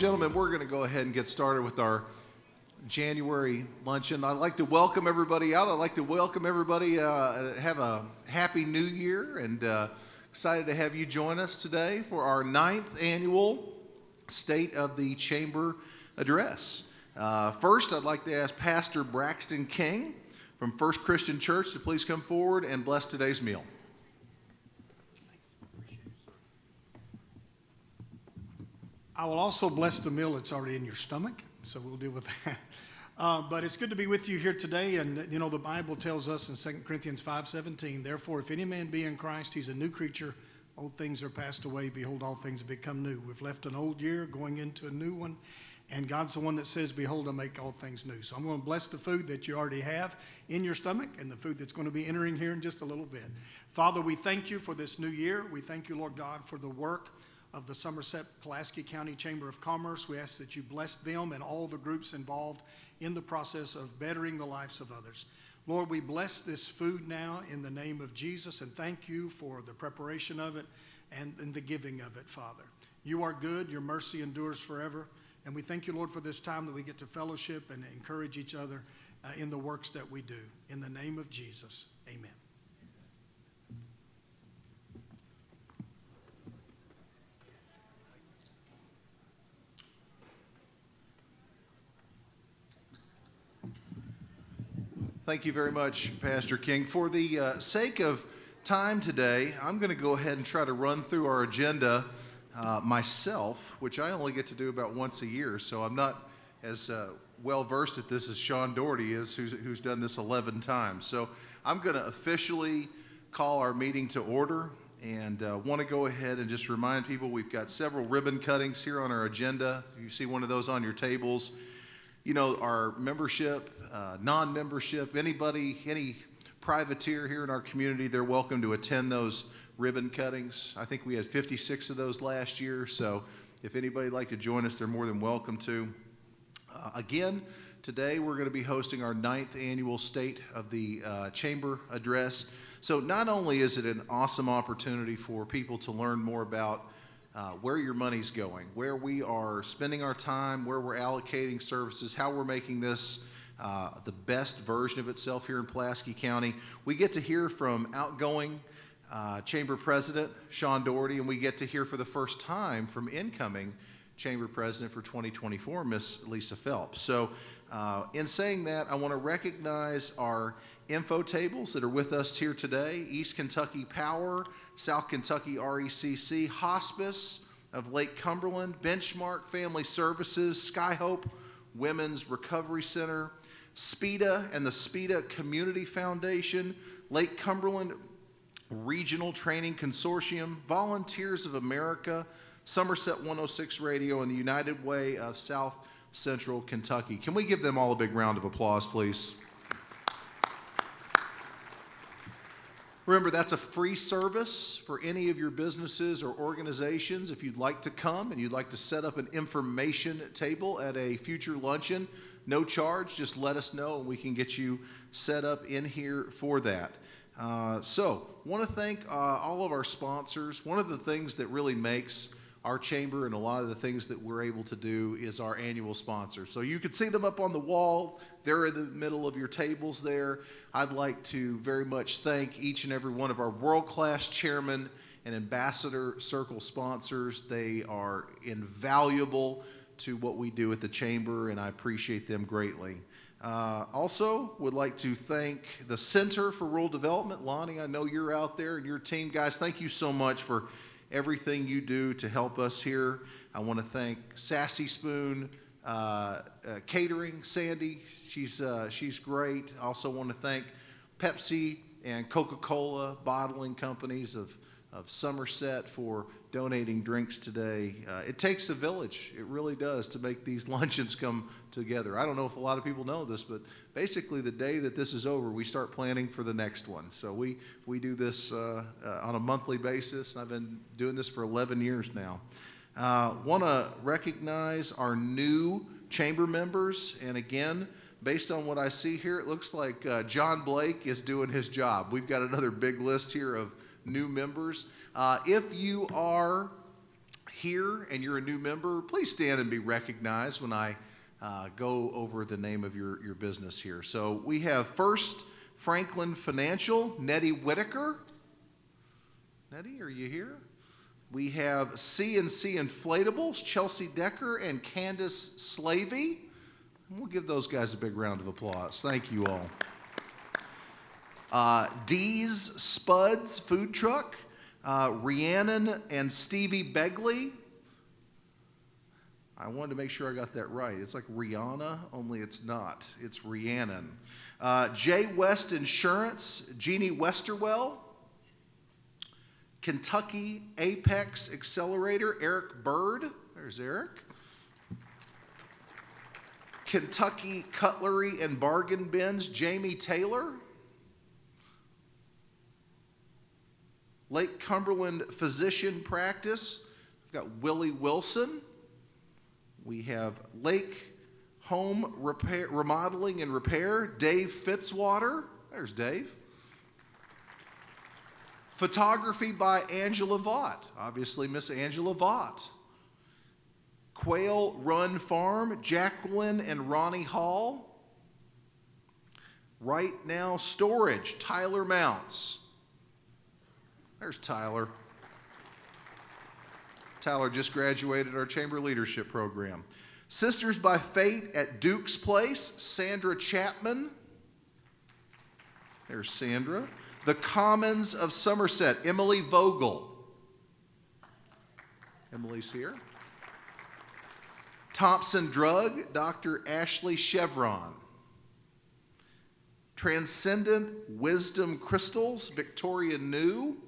gentlemen, we're going to go ahead and get started with our January luncheon. I'd like to welcome everybody out. I'd like to welcome everybody, have a happy new year, and excited to have you join us today for our 9th annual State of the Chamber Address. First, I'd like to ask Pastor Braxton King from First Christian Church to please come forward and bless today's meal. I will also bless the meal that's already in your stomach, so we'll deal with that. But it's good to be with you here today, and you know the Bible tells us in 2 Corinthians 5:17, therefore if any man be in Christ, he's a new creature. Old things are passed away, behold, all things have become new. We've left an old year, going into a new one, and God's the one that says, behold, I make all things new. So I'm going to bless the food that you already have in your stomach and the food that's going to be entering here in just a little bit. Father, we thank you for this new year. We thank you, Lord God, for the work of the Somerset-Pulaski County Chamber of Commerce. We ask that you bless them and all the groups involved in the process of bettering the lives of others. Lord, we bless this food now in the name of Jesus, and thank you for the preparation of it and the giving of it, Father. You are good, your mercy endures forever, and we thank you, Lord, for this time that we get to fellowship and encourage each other in the works that we do. In the name of Jesus, amen. Thank you very much, Pastor King. For the sake of time today, I'm going to go ahead and try to run through our agenda myself, which I only get to do about once a year, so I'm not as well versed at this as Shawn Daugherty is, who's done this 11 times. So I'm going to officially call our meeting to order, and want to go ahead and just remind people we've got several ribbon cuttings here on our agenda. If you see one of those on your tables, you know, our membership, non-membership, anybody, any privateer here in our community, they're welcome to attend those ribbon cuttings. I think we had 56 of those last year, so if anybody'd like to join us, they're more than welcome to. Again, today we're going to be hosting our 9th annual State of the Chamber Address. So not only is it an awesome opportunity for people to learn more about where your money's going, where we are spending our time, where we're allocating services, how we're making this the best version of itself here in Pulaski County. We get to hear from outgoing Chamber President Shawn Daugherty, and we get to hear for the first time from incoming Chamber President for 2024, Miss Lisa Phelps. So in saying that, I want to recognize our info tables that are with us here today: East Kentucky Power, South Kentucky RECC, Hospice of Lake Cumberland, Benchmark Family Services, Skyhope Women's Recovery Center, SPEDA and the SPEDA Community Foundation, Lake Cumberland Regional Training Consortium, Volunteers of America, Somerset 106 Radio, and the United Way of South Central Kentucky. Can we give them all a big round of applause, please? Remember, that's a free service for any of your businesses or organizations. If you'd like to come and you'd like to set up an information table at a future luncheon, no charge, just let us know and we can get you set up in here for that. So, want to thank all of our sponsors. One of the things that really makes our chamber and a lot of the things that we're able to do is our annual sponsors. So you can see them up on the wall. They're in the middle of your tables there. I'd like to very much thank each and every one of our world-class chairman and ambassador circle sponsors. They are invaluable to what we do at the chamber, and I appreciate them greatly. Also, would like to thank the Center for Rural Development. Lonnie, I know you're out there and your team. Guys, thank you so much for everything you do to help us here. I want to thank Sassy Spoon Catering, Sandy. She's great. I also want to thank Pepsi and Coca-Cola bottling companies of Somerset for donating drinks today. It takes a village, it really does, to make these luncheons come together. I don't know if a lot of people know this, but basically the day that this is over, we start planning for the next one. So we do this on a monthly basis, and I've been doing this for 11 years now. Want to recognize our new chamber members, and again, based on what I see here, it looks like John Blake is doing his job. We've got another big list here of new members. If you are here and you're a new member, please stand and be recognized when I go over the name of your business here. So we have First Franklin Financial, Nettie Whitaker. Nettie, are you here? We have C&C Inflatables, Chelsea Decker and Candace Slavey. And we'll give those guys a big round of applause. Thank you all. Dee's Spuds Food Truck, Rhiannon and Stevie Begley. I wanted to make sure I got that right. It's like Rihanna, only it's not. It's Rhiannon. J West Insurance, Jeannie Westerwell. Kentucky Apex Accelerator, Eric Bird. There's Eric. Kentucky Cutlery and Bargain Bins, Jamie Taylor. Lake Cumberland Physician Practice, we've got Willie Wilson. We have Lake Home Repair, Remodeling and Repair, Dave Fitzwater. There's Dave. Photography by Angela Vaught, obviously Miss Angela Vaught. Quail Run Farm, Jacqueline and Ronnie Hall. Right Now Storage, Tyler Mounts. There's Tyler. Tyler just graduated our Chamber Leadership Program. Sisters by Fate at Duke's Place, Sandra Chapman. There's Sandra. The Commons of Somerset, Emily Vogel. Emily's here. Thompson Drug, Dr. Ashley Chevron. Transcendent Wisdom Crystals, Victoria New.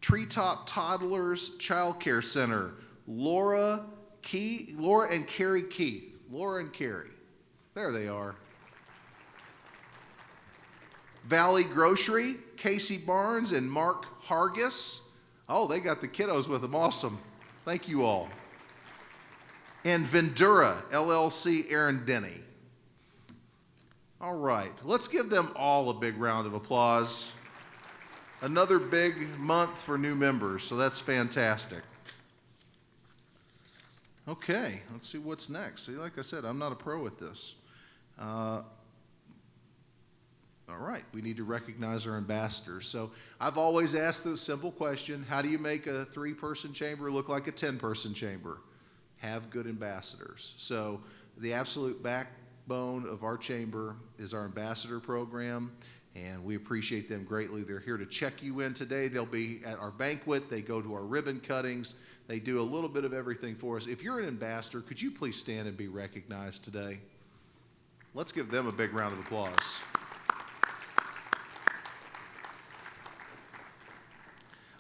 Treetop Toddlers Child Care Center, Laura and Carrie Keith. Laura and Carrie. There they are. Valley Grocery, Casey Barnes and Mark Hargis. Oh, they got the kiddos with them. Awesome. Thank you all. And Vendura, LLC, Aaron Denny. All right, let's give them all a big round of applause. Another big month for new members, so that's fantastic. Okay, let's see what's next. See, like I said, I'm not a pro at this. All right, we need to recognize our ambassadors. So I've always asked the simple question, how do you make a 3-person chamber look like a 10-person chamber? Have good ambassadors. So the absolute backbone of our chamber is our ambassador program, and we appreciate them greatly. They're here to check you in today. They'll be at our banquet. They go to our ribbon cuttings. They do a little bit of everything for us. If you're an ambassador, could you please stand and be recognized today? Let's give them a big round of applause.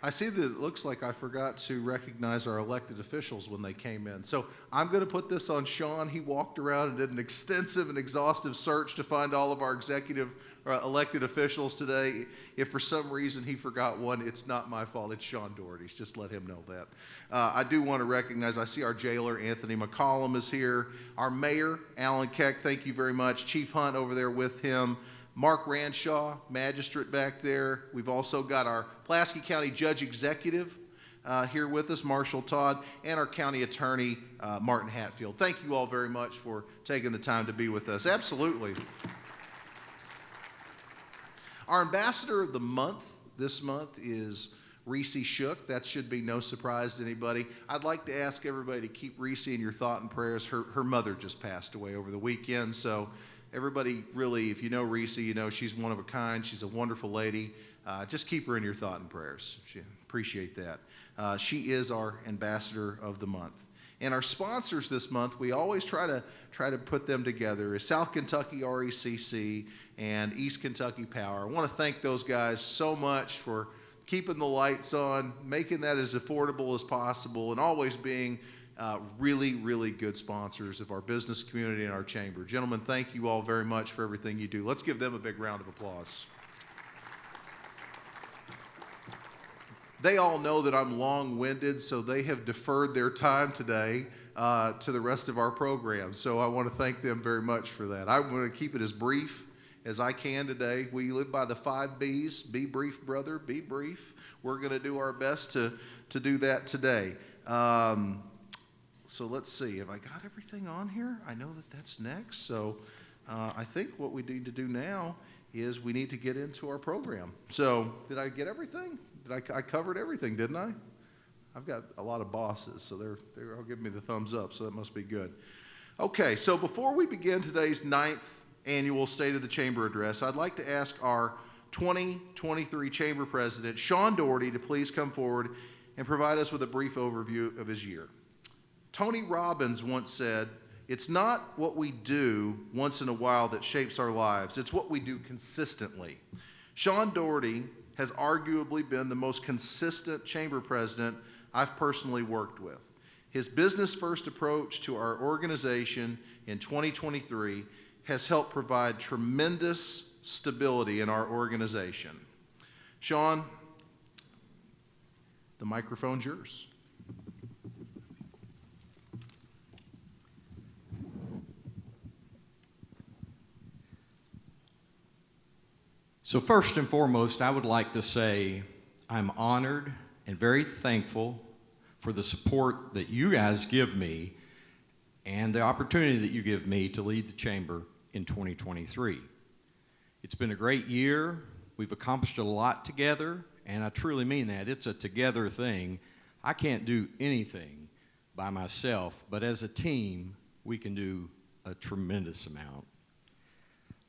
I see that it looks like I forgot to recognize our elected officials when they came in. So I'm going to put this on Shawn. He walked around and did an extensive and exhaustive search to find all of our elected officials today. If for some reason he forgot one, it's not my fault. It's Shawn Daugherty's. Just let him know that. I do want to recognize, I see our jailer, Anthony McCollum, is here. Our mayor, Alan Keck, thank you very much. Chief Hunt over there with him. Mark Ranshaw, magistrate back there. We've also got our Pulaski County Judge Executive here with us, Marshall Todd, and our County Attorney, Martin Hatfield. Thank you all very much for taking the time to be with us. Absolutely. Our Ambassador of the Month this month is Reese Shook. That should be no surprise to anybody. I'd like to ask everybody to keep Reese in your thought and prayers. Her mother just passed away over the weekend, so everybody really, if you know Reese, you know she's one of a kind. She's a wonderful lady. Just keep her in your thought and prayers. Appreciate that. She is our Ambassador of the Month. And our sponsors this month, we always try to put them together, is South Kentucky RECC and East Kentucky Power. I want to thank those guys so much for keeping the lights on, making that as affordable as possible, and always being really, really good sponsors of our business community and our chamber. Gentlemen, thank you all very much for everything you do. Let's give them a big round of applause. They all know that I'm long-winded, so they have deferred their time today to the rest of our program. So I want to thank them very much for that. I'm going to keep it as brief as I can today. We live by the 5 B's. Be brief, brother, be brief. We're going to do our best to do that today. So let's see, have I got everything on here? I know that that's next. So I think what we need to do now is we need to get into our program. So did I get everything? I covered everything, didn't I? I've got a lot of bosses, so they're all giving me the thumbs up, so that must be good. Okay, so before we begin today's 9th annual State of the Chamber address, I'd like to ask our 2023 Chamber President, Shawn Daugherty, to please come forward and provide us with a brief overview of his year. Tony Robbins once said, "It's not what we do once in a while that shapes our lives, it's what we do consistently." Shawn Daugherty has arguably been the most consistent chamber president I've personally worked with. His business-first approach to our organization in 2023 has helped provide tremendous stability in our organization. Shawn, the microphone's yours. So first and foremost, I would like to say I'm honored and very thankful for the support that you guys give me and the opportunity that you give me to lead the chamber in 2023. It's been a great year. We've accomplished a lot together, and I truly mean that. It's a together thing. I can't do anything by myself, but as a team, we can do a tremendous amount.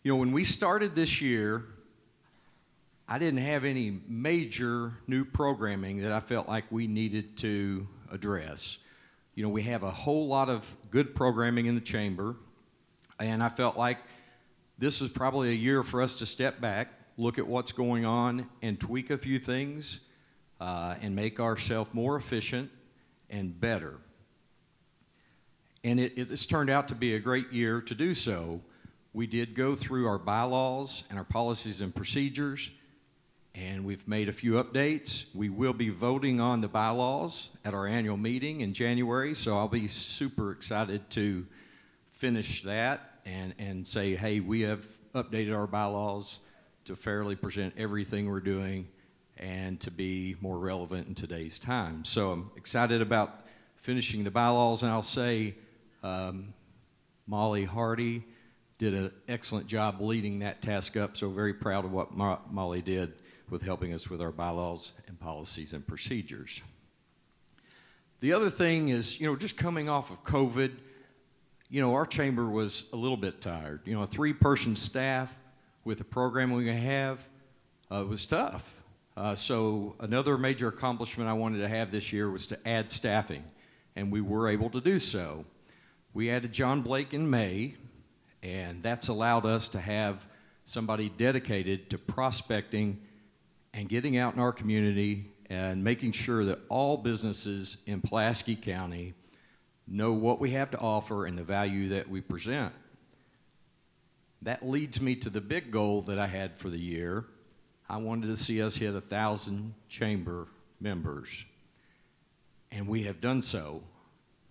You know, when we started this year, I didn't have any major new programming that I felt like we needed to address. You know, we have a whole lot of good programming in the chamber, and I felt like this was probably a year for us to step back, look at what's going on, and tweak a few things, and make ourselves more efficient and better. And it's turned out to be a great year to do so. We did go through our bylaws and our policies and procedures, and we've made a few updates. We will be voting on the bylaws at our annual meeting in January, so I'll be super excited to finish that and say, hey, we have updated our bylaws to fairly present everything we're doing and to be more relevant in today's time. So I'm excited about finishing the bylaws, and I'll say Molly Hardy did an excellent job leading that task up, so very proud of what Molly did with helping us with our bylaws and policies and procedures. The other thing is, you know, just coming off of COVID, you know, our chamber was a little bit tired. You know, a 3-person staff with the program we have was tough. So another major accomplishment I wanted to have this year was to add staffing, and we were able to do so. We added John Blake in May, and that's allowed us to have somebody dedicated to prospecting and getting out in our community and making sure that all businesses in Pulaski County know what we have to offer and the value that we present. That leads me to the big goal that I had for the year. I wanted to see us hit 1,000 chamber members, and we have done so.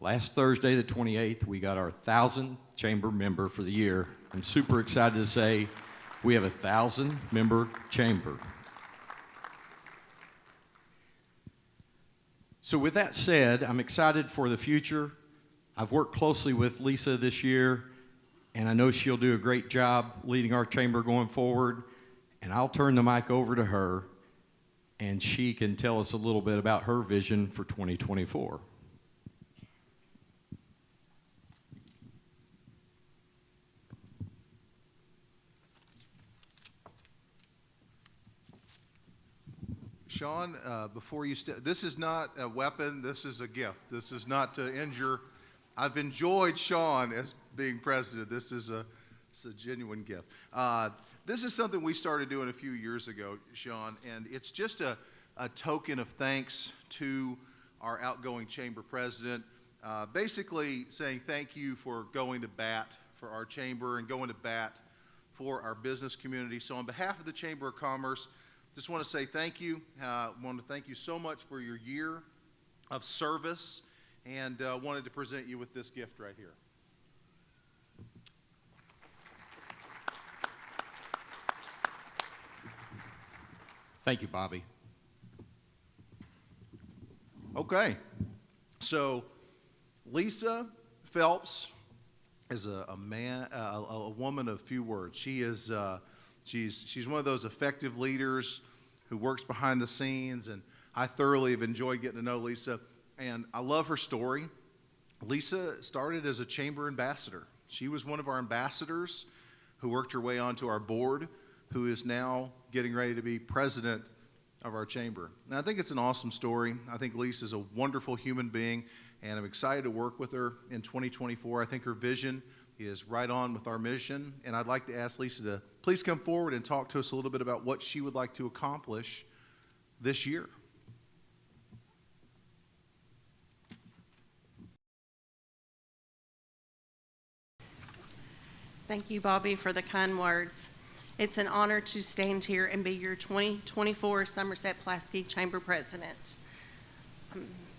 Last Thursday, the 28th, we got our 1,000th chamber member for the year. I'm super excited to say we have a 1,000-member chamber. So with that said, I'm excited for the future. I've worked closely with Lisa this year, and I know she'll do a great job leading our chamber going forward. And I'll turn the mic over to her, and she can tell us a little bit about her vision for 2024. Shawn, before you this is not a weapon, this is a gift. This is not to injure. I've enjoyed Shawn as being president. This is a genuine gift. This is something we started doing a few years ago, Shawn, and it's just a token of thanks to our outgoing chamber president, basically saying thank you for going to bat for our chamber and going to bat for our business community. So on behalf of the Chamber of Commerce, just want to say thank you. I want to thank you so much for your year of service, and wanted to present you with this gift right here. Thank you, Bobby. Okay. So Lisa Phelps is a woman of few words. She is she's one of those effective leaders who works behind the scenes, and I thoroughly have enjoyed getting to know Lisa, and I love her story. Lisa started as a chamber ambassador. She was one of our ambassadors who worked her way onto our board, who is now getting ready to be president of our chamber. And I think it's an awesome story. I think Lisa's a wonderful human being, and I'm excited to work with her in 2024. I think her vision is right on with our mission, and I'd like to ask Lisa to please come forward and talk to us a little bit about what she would like to accomplish this year. Thank you, Bobby, for the kind words. It's an honor to stand here and be your 2024 Somerset-Pulaski Chamber President.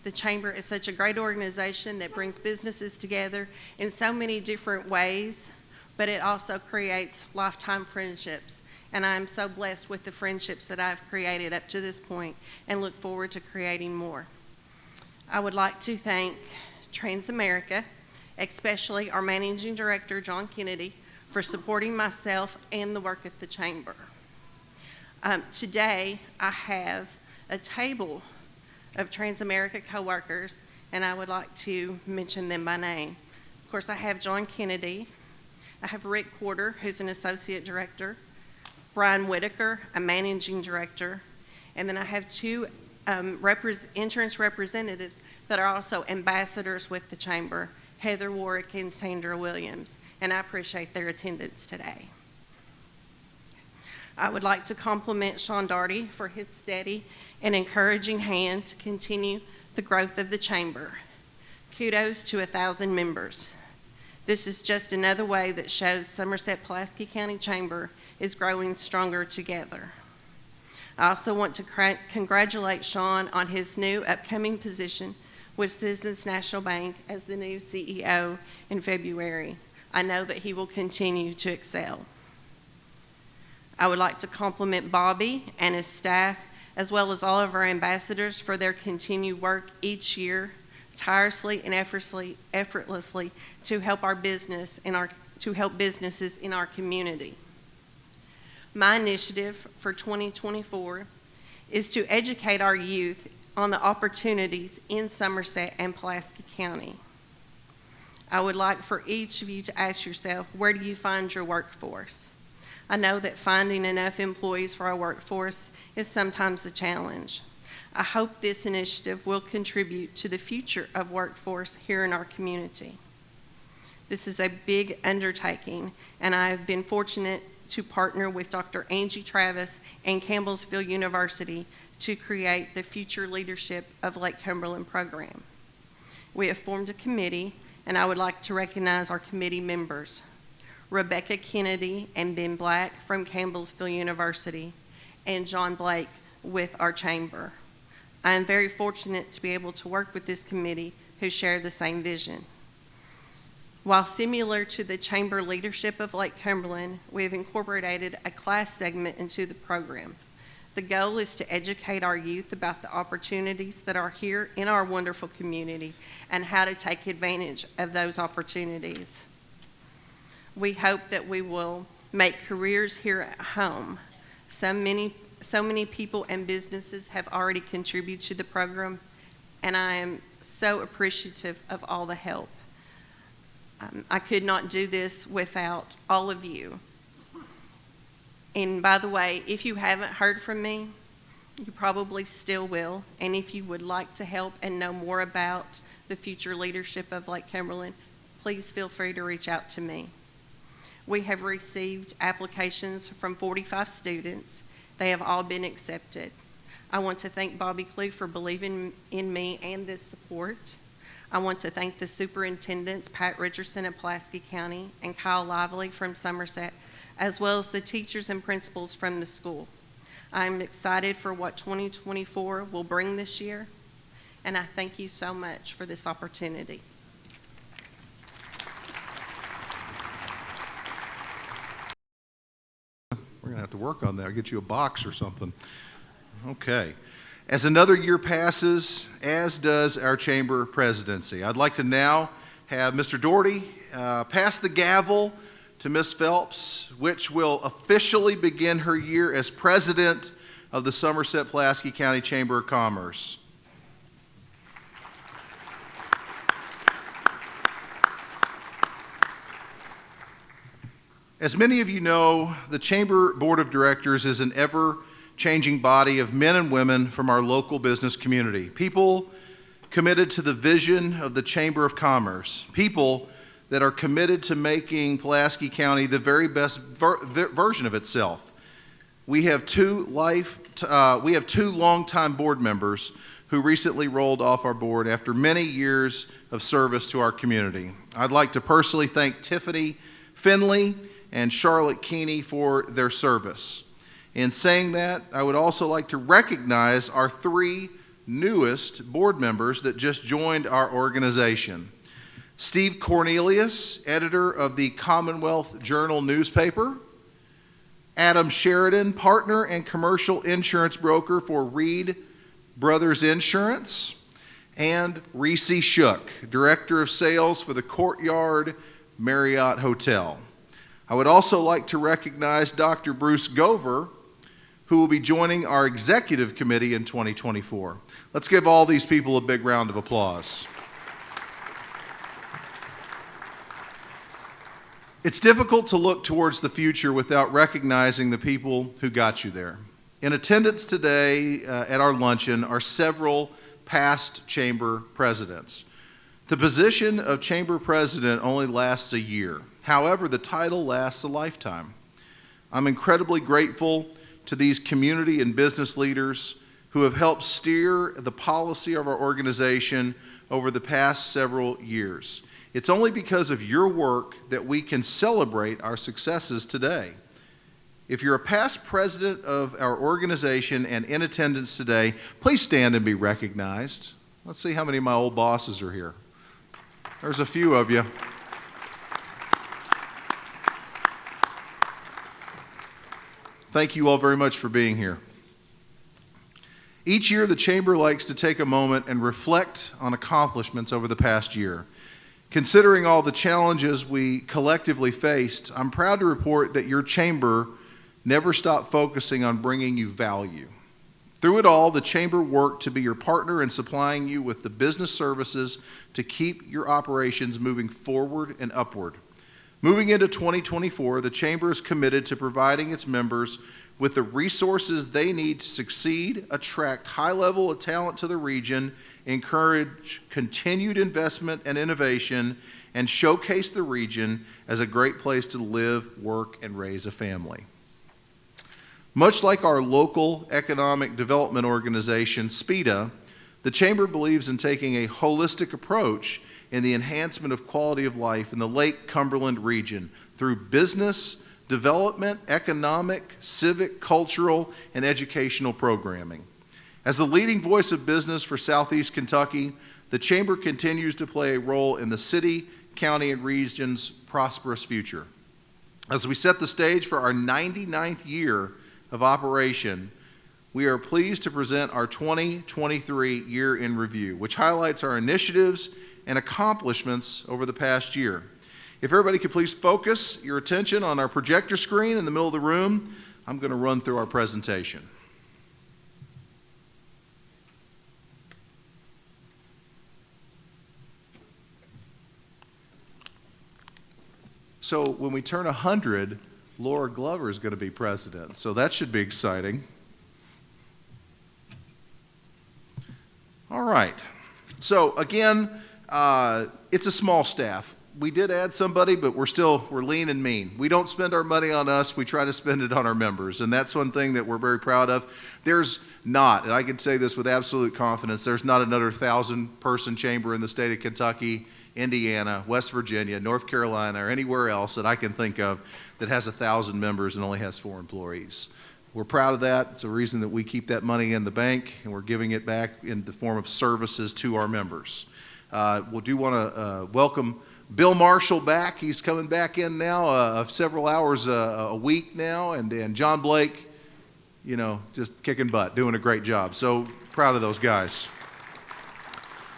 The Chamber is such a great organization that brings businesses together in so many different ways, but it also creates lifetime friendships. And I'm so blessed with the friendships that I've created up to this point and look forward to creating more. I would like to thank Transamerica, especially our Managing Director, John Kennedy, for supporting myself and the work at the Chamber. Today, I have a table of Transamerica coworkers, and I would like to mention them by name. Of course, I have John Kennedy. I have Rick Porter, who's an Associate Director, Brian Whitaker, a Managing Director, and then I have two insurance representatives that are also ambassadors with the Chamber, Heather Warwick and Sandra Williams, and I appreciate their attendance today. I would like to compliment Shawn Daugherty for his steady and encouraging hand to continue the growth of the Chamber. Kudos to 1,000 members. This is just another way that shows Somerset-Pulaski County Chamber is growing stronger together. I also want to congratulate Shawn on his new upcoming position with Citizens National Bank as the new CEO in February. I know that he will continue to excel. I would like to compliment Bobby and his staff, as well as all of our ambassadors, for their continued work each year, tirelessly and effortlessly to help our businesses in our community. My initiative for 2024 is to educate our youth on the opportunities in Somerset and Pulaski County. I would like for each of you to ask yourself, where do you find your workforce? I know that finding enough employees for our workforce is sometimes a challenge. I hope this initiative will contribute to the future of workforce here in our community. This is a big undertaking, and I have been fortunate to partner with Dr. Angie Travis and Campbellsville University to create the Future Leadership of Lake Cumberland program. We have formed a committee, and I would like to recognize our committee members, Rebecca Kennedy and Ben Black from Campbellsville University, and John Blake with our chamber. I am very fortunate to be able to work with this committee who share the same vision. While similar to the Chamber Leadership of Lake Cumberland, we have incorporated a class segment into the program. The goal is to educate our youth about the opportunities that are here in our wonderful community and how to take advantage of those opportunities. We hope that we will make careers here at home. So many people and businesses have already contributed to the program, and I am so appreciative of all the help. I could not do this without all of you. And by the way, if you haven't heard from me, you probably still will. And if you would like to help and know more about the future leadership of Lake Cumberland, please feel free to reach out to me. We have received applications from 45 students. They have all been accepted. I want to thank Bobby Clue for believing in me and this support. I want to thank the superintendents, Pat Richardson of Pulaski County and Kyle Lively from Somerset, as well as the teachers and principals from the school. I'm excited for what 2024 will bring this year, and I thank you so much for this opportunity. We're going to have to work on that. I'll get you a box or something. Okay. As another year passes, as does our chamber presidency, I'd like to now have Mr. Daugherty pass the gavel to Ms. Phelps, which will officially begin her year as president of the Somerset-Pulaski County Chamber of Commerce. As many of you know, the Chamber Board of Directors is an ever-changing body of men and women from our local business community. People committed to the vision of the Chamber of Commerce. People that are committed to making Pulaski County the very best version of itself. We have two longtime board members who recently rolled off our board after many years of service to our community. I'd like to personally thank Tiffany Finley and Charlotte Keeney for their service. In saying that, I would also like to recognize our three newest board members that just joined our organization. Steve Cornelius, editor of the Commonwealth Journal newspaper. Adam Sheridan, partner and commercial insurance broker for Reed Brothers Insurance. And Reese Shook, director of sales for the Courtyard Marriott Hotel. I would also like to recognize Dr. Bruce Gover, who will be joining our executive committee in 2024. Let's give all these people a big round of applause. It's difficult to look towards the future without recognizing the people who got you there. In attendance today at our luncheon are several past chamber presidents. The position of chamber president only lasts a year. However, the title lasts a lifetime. I'm incredibly grateful to these community and business leaders who have helped steer the policy of our organization over the past several years. It's only because of your work that we can celebrate our successes today. If you're a past president of our organization and in attendance today, please stand and be recognized. Let's see how many of my old bosses are here. There's a few of you. Thank you all very much for being here. Each year, the Chamber likes to take a moment and reflect on accomplishments over the past year. Considering all the challenges we collectively faced, I'm proud to report that your Chamber never stopped focusing on bringing you value. Through it all, the Chamber worked to be your partner in supplying you with the business services to keep your operations moving forward and upward. Moving into 2024, the Chamber is committed to providing its members with the resources they need to succeed, attract high level of talent to the region, encourage continued investment and innovation, and showcase the region as a great place to live, work, and raise a family. Much like our local economic development organization, SPEDA, the Chamber believes in taking a holistic approach in the enhancement of quality of life in the Lake Cumberland region through business, development, economic, civic, cultural, and educational programming. As the leading voice of business for Southeast Kentucky, the Chamber continues to play a role in the city, county, and region's prosperous future. As we set the stage for our 99th year of operation, we are pleased to present our 2023 year in review, which highlights our initiatives and accomplishments over the past year. If everybody could please focus your attention on our projector screen in the middle of the room, I'm going to run through our presentation. So when we turn 100, Laura Glover is going to be president, so that should be exciting. All right. So again, it's a small staff. We did add somebody, but we're lean and mean. We don't spend our money on us. We try to spend it on our members, and that's one thing that we're very proud of. There's not, and I can say this with absolute confidence, there's not another 1,000-person chamber in the state of Kentucky, Indiana, West Virginia, North Carolina, or anywhere else that I can think of that has 1,000 members and only has 4 employees. We're proud of that. It's a reason that we keep that money in the bank, and we're giving it back in the form of services to our members. We do want to welcome Bill Marshall back. He's coming back in now several hours a week now, and John Blake, just kicking butt, doing a great job. So proud of those guys.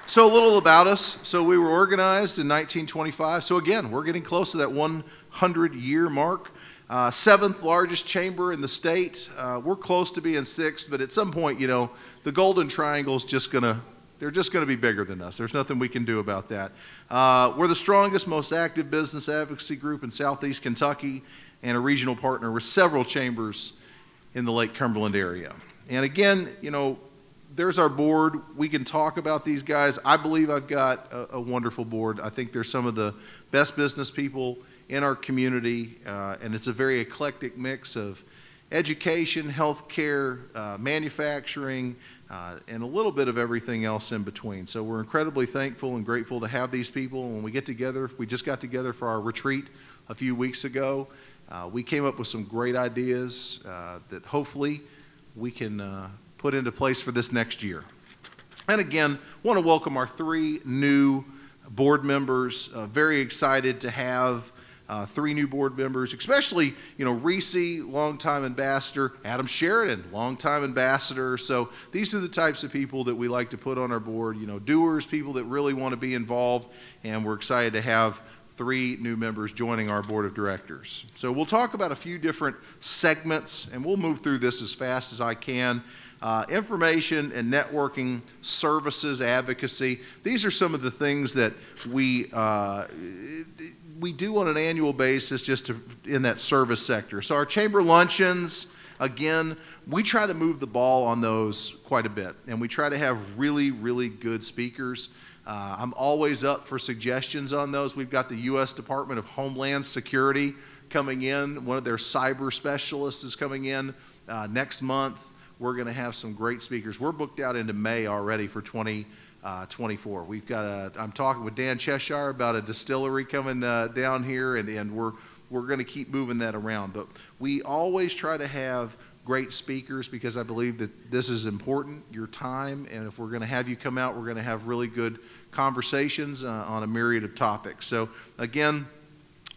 So a little about us. So we were organized in 1925. So again, we're getting close to that 100-year mark. Seventh largest chamber in the state. We're close to being sixth, but at some point, the Golden Triangle's they're just going to be bigger than us. There's nothing we can do about that. We're the strongest, most active business advocacy group in Southeast Kentucky and a regional partner with several chambers in the Lake Cumberland area. And again, there's our board. We can talk about these guys. I believe I've got a wonderful board. I think they're some of the best business people in our community, and it's a very eclectic mix of education, healthcare, manufacturing, and a little bit of everything else in between. So we're incredibly thankful and grateful to have these people. When we get together, we just got together for our retreat a few weeks ago. We came up with some great ideas that hopefully we can put into place for this next year. And again, want to welcome our 3 new board members. Very excited to have 3 new board members, especially, Reese, longtime ambassador, Adam Sheridan, longtime ambassador. So these are the types of people that we like to put on our board, doers, people that really want to be involved, and we're excited to have 3 new members joining our board of directors. So we'll talk about a few different segments, and we'll move through this as fast as I can. Information and networking, services, advocacy. These are some of the things that we do on an annual basis just in that service sector. So our chamber luncheons, again, we try to move the ball on those quite a bit, and we try to have really, really good speakers. I'm always up for suggestions on those. We've got the U.S. Department of Homeland Security coming in. One of their cyber specialists is coming in next month. We're going to have some great speakers. We're booked out into May already for 2024. We've got I'm talking with Dan Cheshire about a distillery coming down here, and we're going to keep moving that around. But we always try to have great speakers because I believe that this is important, your time, and if we're going to have you come out, we're going to have really good conversations on a myriad of topics. So again,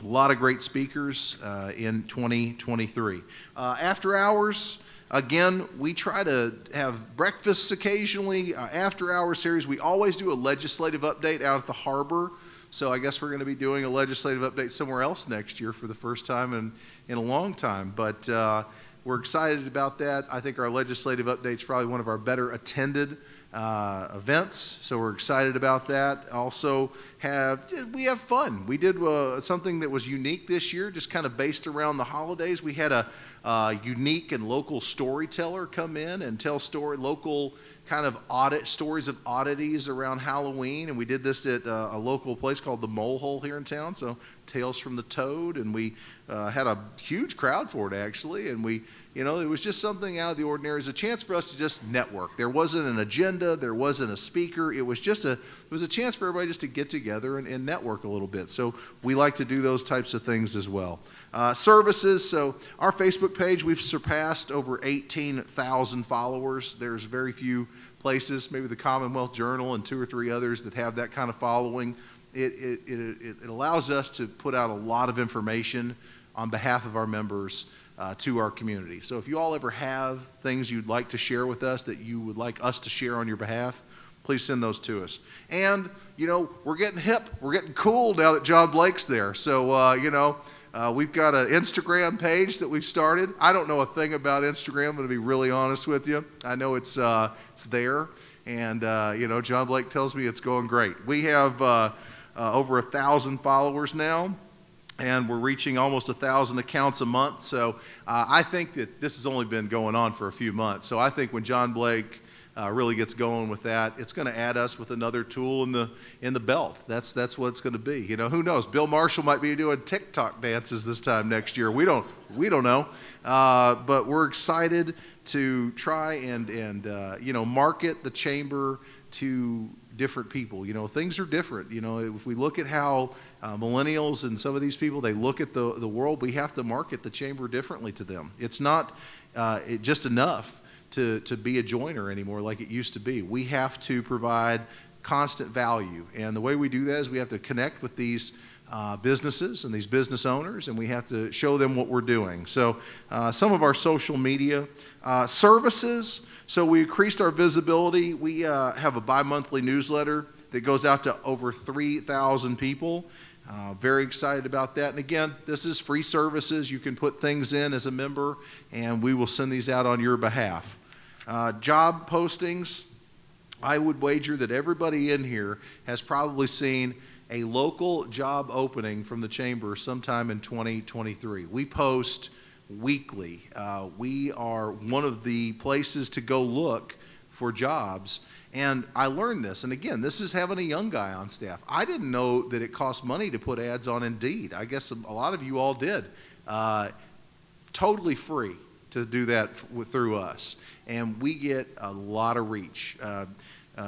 a lot of great speakers in 2023. After hours, again, we try to have breakfasts occasionally, after-hour series. We always do a legislative update out at the harbor, so I guess we're going to be doing a legislative update somewhere else next year for the first time in a long time. But we're excited about that. I think our legislative update is probably one of our better attended events, so we're excited about that. Also, we have fun. We did something that was unique this year, just kind of based around the holidays. We had a unique and local storyteller come in and tell local kind of stories of oddities around Halloween, and we did this at a local place called the Mole Hole here in town, so Tales from the Toad, and we had a huge crowd for it actually, and it was just something out of the ordinary. It was a chance for us to just network. There wasn't an agenda, there wasn't a speaker. It was a chance for everybody just to get together and network a little bit. So we like to do those types of things as well. Services, so our Facebook page, we've surpassed over 18,000 followers. There's very few places, maybe the Commonwealth Journal and 2 or 3 others that have that kind of following. It allows us to put out a lot of information on behalf of our members to our community. So if you all ever have things you'd like to share with us that you would like us to share on your behalf, please send those to us. And, we're getting hip, we're getting cool now that John Blake's there. So, we've got an Instagram page that we've started. I don't know a thing about Instagram, I'm going to be really honest with you. I know it's there, and, John Blake tells me it's going great. We have over 1,000 followers now, and we're reaching almost 1,000 accounts a month. So I think that this has only been going on for a few months. So I think when John Blake really gets going with that, it's going to add us with another tool in the belt. That's what it's going to be. Who knows? Bill Marshall might be doing TikTok dances this time next year. We don't know. But we're excited to try and market the chamber to different people. Things are different. If we look at how millennials and some of these people, they look at the world, we have to market the chamber differently to them. It's not just enough to be a joiner anymore like it used to be. We have to provide constant value, and the way we do that is we have to connect with these businesses and these business owners, and we have to show them what we're doing. So some of our social media services. So we increased our visibility. We have a bi-monthly newsletter that goes out to over 3,000 people. Very excited about that. And again, this is free services. You can put things in as a member, and we will send these out on your behalf. Job postings. I would wager that everybody in here has probably seen a local job opening from the Chamber sometime in 2023. We post weekly. We are one of the places to go look for jobs. And I learned this, and again, this is having a young guy on staff. I didn't know that it cost money to put ads on Indeed. I guess a lot of you all did. Totally free to do that through us. And we get a lot of reach.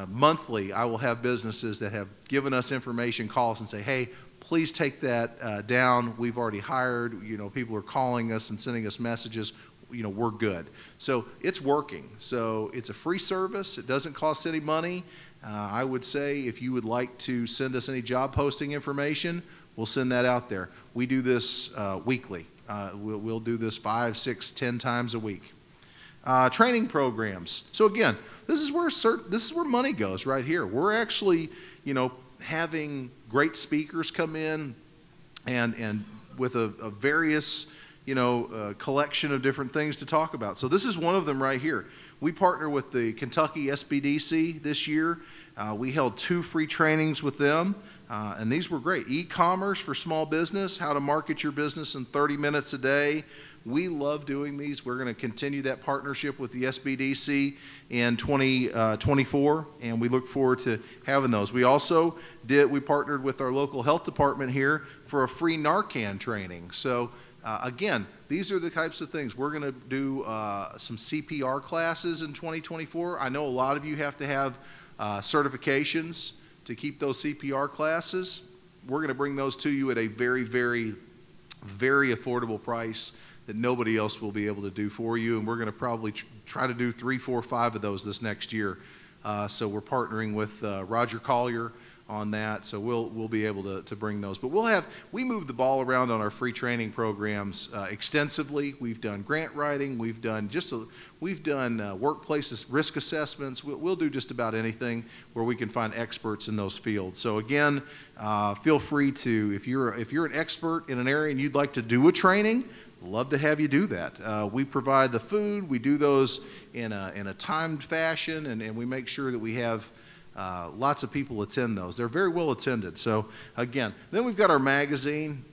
Monthly, I will have businesses that have given us information, calls and say, hey, please take that down. We've already hired, people are calling us and sending us messages. We're good. So it's working. So it's a free service. It doesn't cost any money. I would say if you would like to send us any job posting information, we'll send that out there. We do this weekly. We'll do this 5, 6, 10 times a week. Training programs. So again, this is where money goes right here. We're actually, having great speakers come in and with a various collection of different things to talk about. So this is one of them right here. We partner with the Kentucky SBDC this year. We held 2 free trainings with them, and these were great. E-commerce for small business, how to market your business in 30 minutes a day. We love doing these. We're going to continue that partnership with the SBDC in 2024, and we look forward to having those. We also we partnered with our local health department here for a free Narcan training. So again, these are the types of things. We're going to do some CPR classes in 2024. I know a lot of you have to have certifications to keep those CPR classes. We're going to bring those to you at a very, very, very affordable price that nobody else will be able to do for you. And we're going to probably try to do 3, 4, 5 of those this next year. So we're partnering with Roger Collier on that, so we'll be able to bring those. But we move the ball around on our free training programs extensively. We've done grant writing, we've done workplace risk assessments. We'll do just about anything where we can find experts in those fields. So again, feel free to, if you're an expert in an area and you'd like to do a training, love to have you do that. We provide the food, we do those in a timed fashion, and we make sure that we have lots of people attend those. They're very well attended. So again, then we've got our magazine.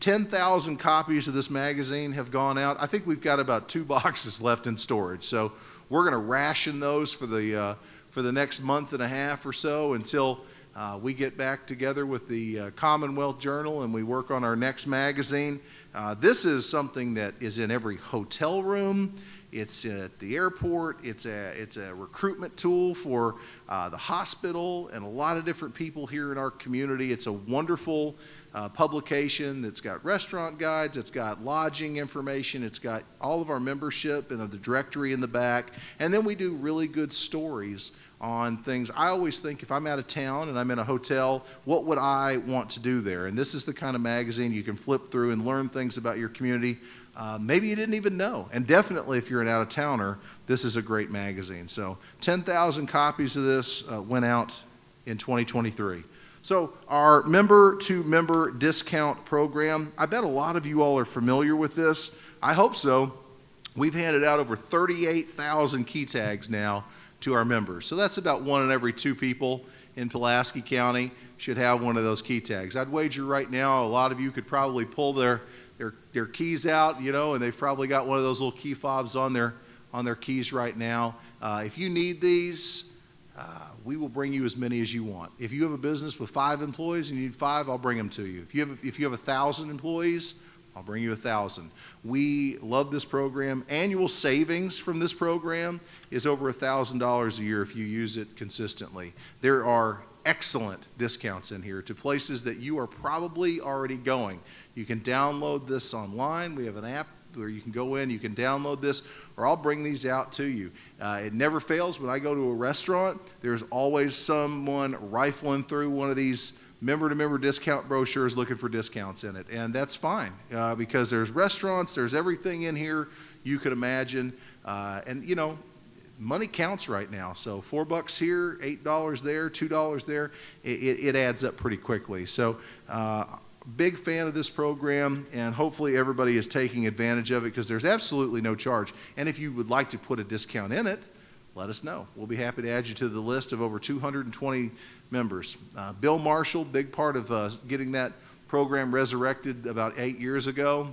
10,000 copies of this magazine have gone out. I think we've got about 2 boxes left in storage. So we're going to ration those for the next month and a half or so until we get back together with the Commonwealth Journal and we work on our next magazine. This is something that is in every hotel room. It's at the airport. It's a recruitment tool for the hospital and a lot of different people here in our community. It's a wonderful publication that's got restaurant guides, it's got lodging information, it's got all of our membership and the directory in the back. And then we do really good stories on things. I always think if I'm out of town and I'm in a hotel, what would I want to do there? And this is the kind of magazine you can flip through and learn things about your community maybe you didn't even know. And definitely if you're an out-of-towner, this is a great magazine. So 10,000 copies of this went out in 2023. So our member-to-member discount program, I bet a lot of you all are familiar with this. I hope so. We've handed out over 38,000 key tags now to our members. So that's about 1 in every 2 people in Pulaski County should have one of those key tags. I'd wager right now a lot of you could probably pull their keys out, and they've probably got one of those little key fobs on their keys right now. If you need these, we will bring you as many as you want. If you have a business with 5 employees and you need 5, I'll bring them to you. If you have 1,000 employees, I'll bring you 1,000. We love this program. Annual savings from this program is over $1,000 a year if you use it consistently. There are excellent discounts in here to places that you are probably already going. You can download this online. We have an app where you can go in, you can download this, or I'll bring these out to you. It never fails. When I go to a restaurant, there's always someone rifling through one of these member-to-member discount brochures looking for discounts in it. And that's fine because there's restaurants, there's everything in here you could imagine. And, you know, money counts right now. So $4 here, $8 there, $2 there, it adds up pretty quickly. So big fan of this program, and hopefully everybody is taking advantage of it because there's absolutely no charge. And if you would like to put a discount in it, let us know. We'll be happy to add you to the list of over 220 members. Bill Marshall, big part of getting that program resurrected about 8 years ago.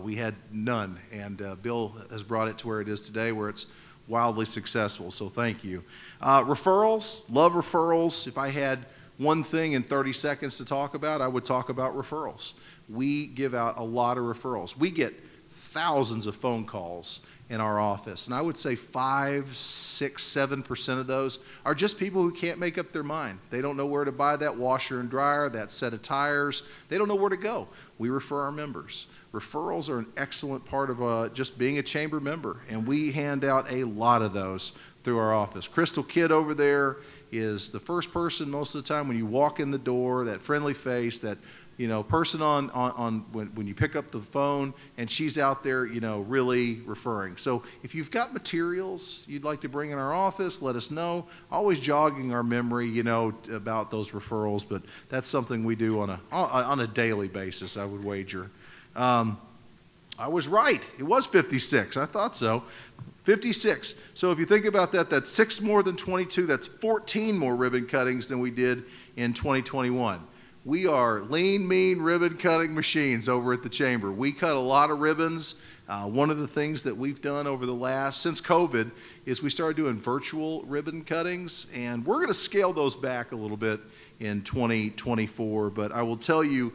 We had none, and Bill has brought it to where it is today, where it's wildly successful, so thank you. Referrals, love referrals. If I had one thing in 30 seconds to talk about, I would talk about referrals. We give out a lot of referrals. We get thousands of phone calls in our office, and I would say 5, 6, 7% of those are just people who can't make up their mind. They don't know where to buy that washer and dryer, that set of tires. They don't know where to go. We refer our members. Referrals are an excellent part of just being a chamber member, and we hand out a lot of those through our office. Crystal Kidd over there is the first person most of the time when you walk in the door, that friendly face, that person when you pick up the phone, and she's out there, really referring. So if you've got materials you'd like to bring in our office, let us know. Always jogging our memory, about those referrals, but that's something we do on a daily basis, I would wager. I was right. It was 56. I thought so. 56. So if you think about that, that's 6 more than 22. That's 14 more ribbon cuttings than we did in 2021. We are lean, mean ribbon cutting machines over at the Chamber. We cut a lot of ribbons. One of the things that we've done over since COVID, is we started doing virtual ribbon cuttings, and we're going to scale those back a little bit in 2024. But I will tell you,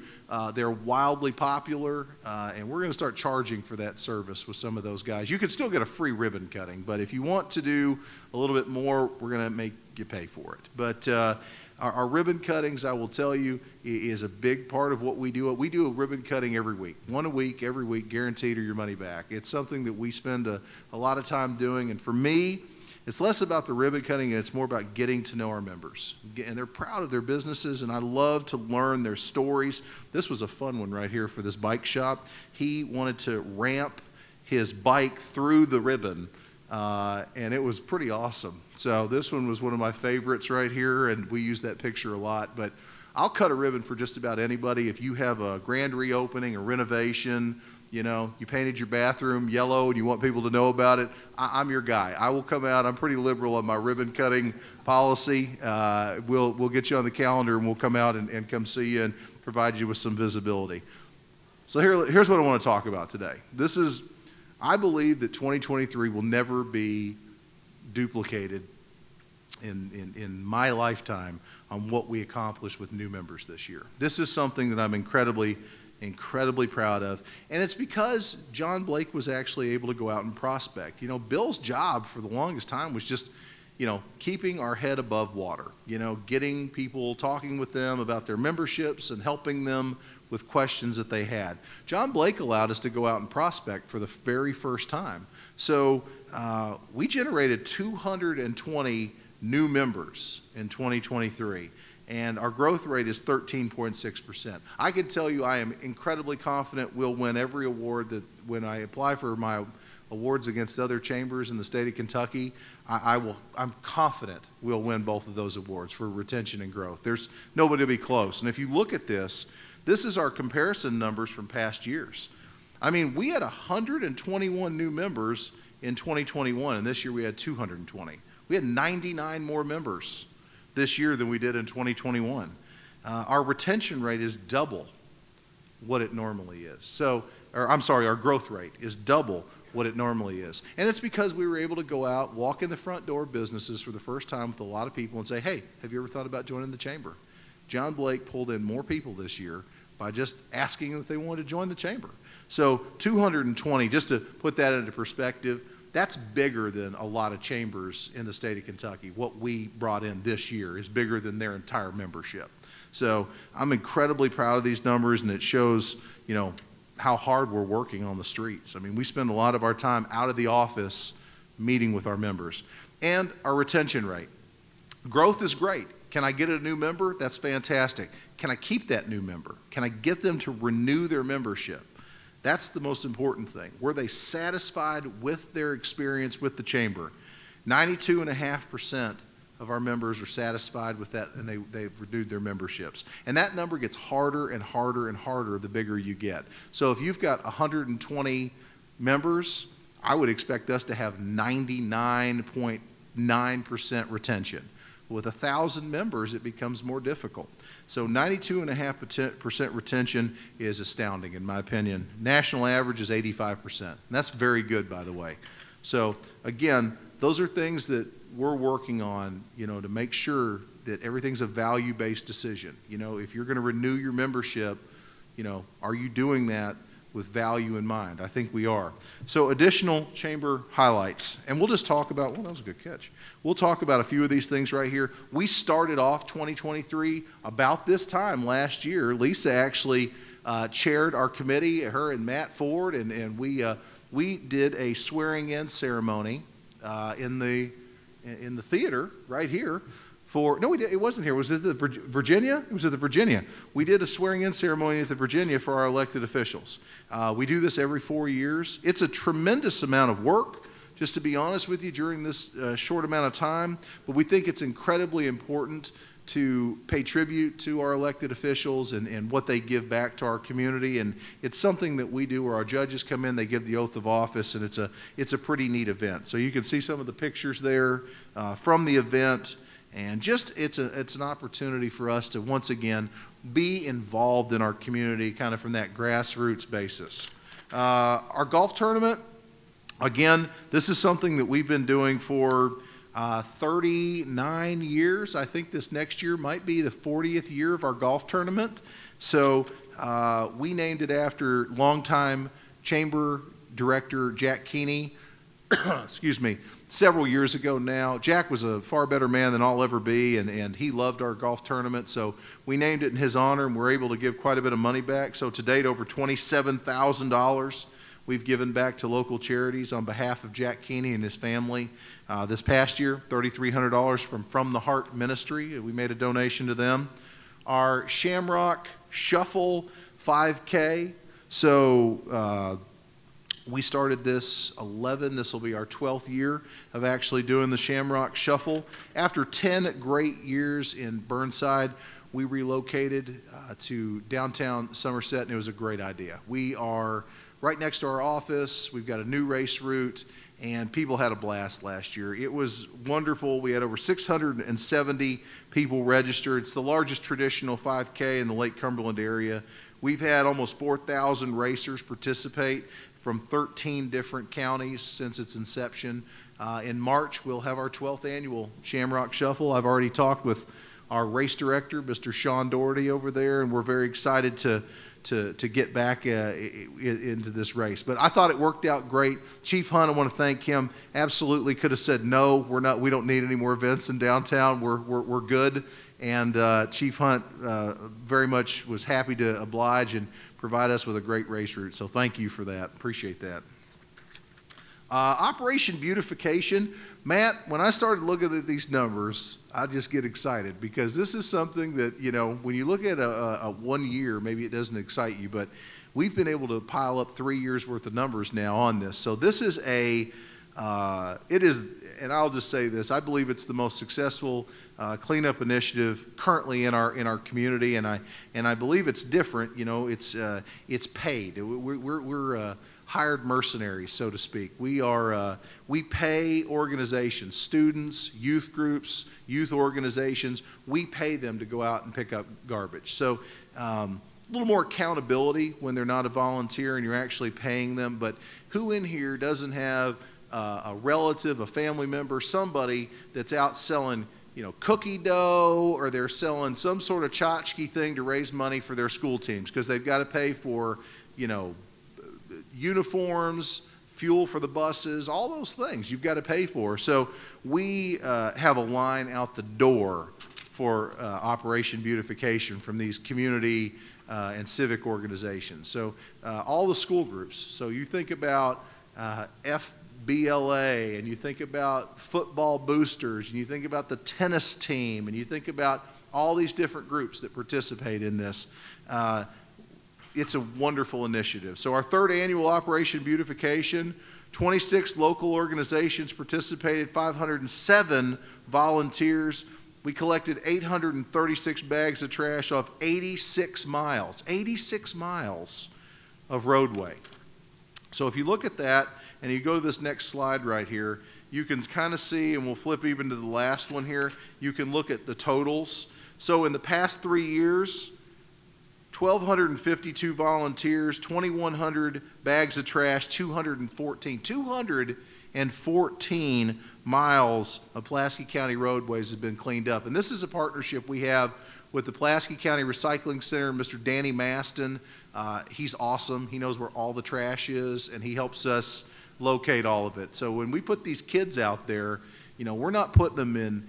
they're wildly popular, and we're going to start charging for that service with some of those guys. You can still get a free ribbon cutting, but if you want to do a little bit more, we're going to make you pay for it. But our ribbon cuttings, I will tell you, is a big part of what we do. We do a ribbon cutting every week, one a week, every week, guaranteed or your money back. It's something that we spend a lot of time doing, and for me, it's less about the ribbon cutting and it's more about getting to know our members. And they're proud of their businesses, and I love to learn their stories. This was a fun one right here for this bike shop. He wanted to ramp his bike through the ribbon, and it was pretty awesome. So this one was one of my favorites right here, and we use that picture a lot. But I'll cut a ribbon for just about anybody. If you have a grand reopening, a renovation, you painted your bathroom yellow and you want people to know about it, I'm your guy. I will come out. I'm pretty liberal on my ribbon cutting policy. We'll get you on the calendar, and we'll come out and come see you and provide you with some visibility. So here's what I want to talk about today. I believe that 2023 will never be duplicated in my lifetime on what we accomplished with new members this year. This is something that I'm incredibly proud of, and it's because John Blake was actually able to go out and prospect. Bill's job for the longest time was just, keeping our head above water, getting people, talking with them about their memberships and helping them with questions that they had. John Blake allowed us to go out and prospect for the very first time. So we generated 220 new members in 2023. And our growth rate is 13.6%. I can tell you I am incredibly confident we'll win every award that when I apply for my awards against other chambers in the state of Kentucky, I'm confident we'll win both of those awards for retention and growth. There's nobody to be close. And if you look at this is our comparison numbers from past years. I mean, we had 121 new members in 2021, and this year we had 220. We had 99 more members this year than we did in 2021. Our retention rate is double what it normally is. Our growth rate is double what it normally is. And it's because we were able to go out, walk in the front door of businesses for the first time with a lot of people and say, hey, have you ever thought about joining the chamber? John Blake pulled in more people this year by just asking if they wanted to join the chamber. So 220, just to put that into perspective, that's bigger than a lot of chambers in the state of Kentucky. What we brought in this year is bigger than their entire membership. So I'm incredibly proud of these numbers, and it shows, how hard we're working on the streets. I mean, we spend a lot of our time out of the office meeting with our members. And our retention rate. Growth is great. Can I get a new member? That's fantastic. Can I keep that new member? Can I get them to renew their membership? That's the most important thing. Were they satisfied with their experience with the chamber? 92.5% of our members are satisfied with that, and they've renewed their memberships. And that number gets harder and harder and harder the bigger you get. So if you've got 120 members, I would expect us to have 99.9% retention. With 1,000 members, it becomes more difficult. So 92.5% retention is astounding, in my opinion. National average is 85%. And that's very good, by the way. So again, those are things that we're working on, to make sure that everything's a value-based decision. If you're going to renew your membership, are you doing that with value in mind? I think we are. So additional chamber highlights. And we'll just talk about, well, that was a good catch. We'll talk about a few of these things right here. We started off 2023 about this time last year. Lisa actually chaired our committee, her and Matt Ford, and we did a swearing-in ceremony in the theater right here. It wasn't here. Was it the Virginia? It was at the Virginia. We did a swearing-in ceremony at the Virginia for our elected officials. We do this every 4 years. It's a tremendous amount of work, just to be honest with you, during this short amount of time. But we think it's incredibly important to pay tribute to our elected officials and what they give back to our community. And it's something that we do where our judges come in, they give the oath of office, and it's a pretty neat event. So you can see some of the pictures there from the event. And just it's an opportunity for us to once again be involved in our community kind of from that grassroots basis. Our golf tournament, again, this is something that we've been doing for 39 years. I think this next year might be the 40th year of our golf tournament. So we named it after longtime Chamber Director Jack Keeney. Excuse me, several years ago now. Jack was a far better man than I'll ever be, and he loved our golf tournament, so we named it in his honor, and we're able to give quite a bit of money back. So to date, over $27,000 we've given back to local charities on behalf of Jack Keeney and his family. This past year, $3,300 from the Heart Ministry. We made a donation to them. Our Shamrock Shuffle 5K. So we started this this will be our 12th year of actually doing the Shamrock Shuffle. After 10 great years in Burnside, we relocated to downtown Somerset, and it was a great idea. We are right next to our office. We've got a new race route, and people had a blast last year. It was wonderful. We had over 670 people registered. It's the largest traditional 5K in the Lake Cumberland area. We've had almost 4,000 racers participate from 13 different counties since its inception. In March, we'll have our 12th annual Shamrock Shuffle. I've already talked with our race director, Mr. Shawn Daugherty, over there, and we're very excited to get back into this race. But I thought it worked out great. Chief Hunt, I want to thank him. Absolutely could have said no. We don't need any more events in downtown. We're good. And Chief Hunt very much was happy to oblige and provide us with a great race route. So thank you for that. Appreciate that. Operation Beautification. Matt, when I started looking at these numbers, I just get excited because this is something that, when you look at a 1 year, maybe it doesn't excite you, but we've been able to pile up 3 years worth of numbers now on this. So this is it is, and I'll just say this, I believe it's the most successful cleanup initiative currently in our community, and I believe it's different. It's paid. We're hired mercenaries, so to speak. We pay organizations, students, youth groups, youth organizations. We pay them to go out and pick up garbage. So a little more accountability when they're not a volunteer and you're actually paying them. But who in here doesn't have a relative, a family member, somebody that's out selling cookie dough, or they're selling some sort of tchotchke thing to raise money for their school teams because they've got to pay for, uniforms, fuel for the buses, all those things you've got to pay for. So we have a line out the door for Operation Beautification from these community and civic organizations. So all the school groups. So you think about BLA, and you think about football boosters, and you think about the tennis team, and you think about all these different groups that participate in this. It's a wonderful initiative. So our third annual Operation Beautification, 26 local organizations participated, 507 volunteers. We collected 836 bags of trash off 86 miles of roadway. So if you look at that and you go to this next slide right here, you can kind of see, and we'll flip even to the last one here, you can look at the totals. So in the past 3 years, 1,252 volunteers, 2,100 bags of trash, 214 miles of Pulaski County roadways have been cleaned up. And this is a partnership we have with the Pulaski County Recycling Center, Mr. Danny Maston. He's awesome. He knows where all the trash is, and he helps us locate all of it. So when we put these kids out there, we're not putting them in,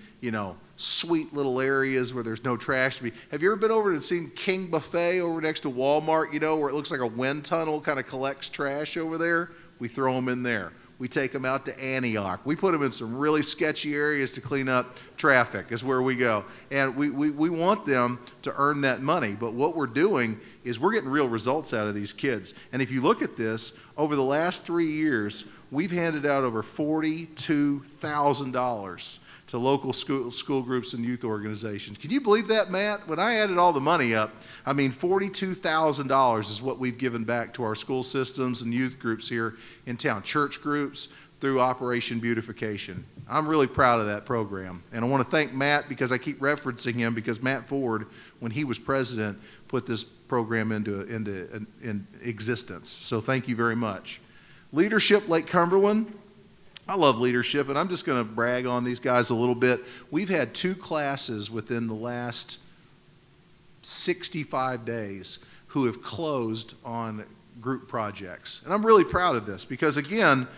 sweet little areas where there's no trash to be. Have you ever been over and seen King Buffet over next to Walmart, where it looks like a wind tunnel kind of collects trash over there? We throw them in there. We take them out to Antioch. We put them in some really sketchy areas to clean up traffic is where we go. And we want them to earn that money. But what we're doing is we're getting real results out of these kids. And if you look at this, over the last 3 years, we've handed out over $42,000 to local school groups and youth organizations. Can you believe that, Matt? When I added all the money up, $42,000 is what we've given back to our school systems and youth groups here in town, church groups, through Operation Beautification. I'm really proud of that program. And I want to thank Matt, because I keep referencing him, because Matt Ford, when he was president, put this program into existence. So thank you very much. Leadership Lake Cumberland. I love leadership, and I'm just going to brag on these guys a little bit. We've had 2 classes within the last 65 days who have closed on group projects. And I'm really proud of this because, again,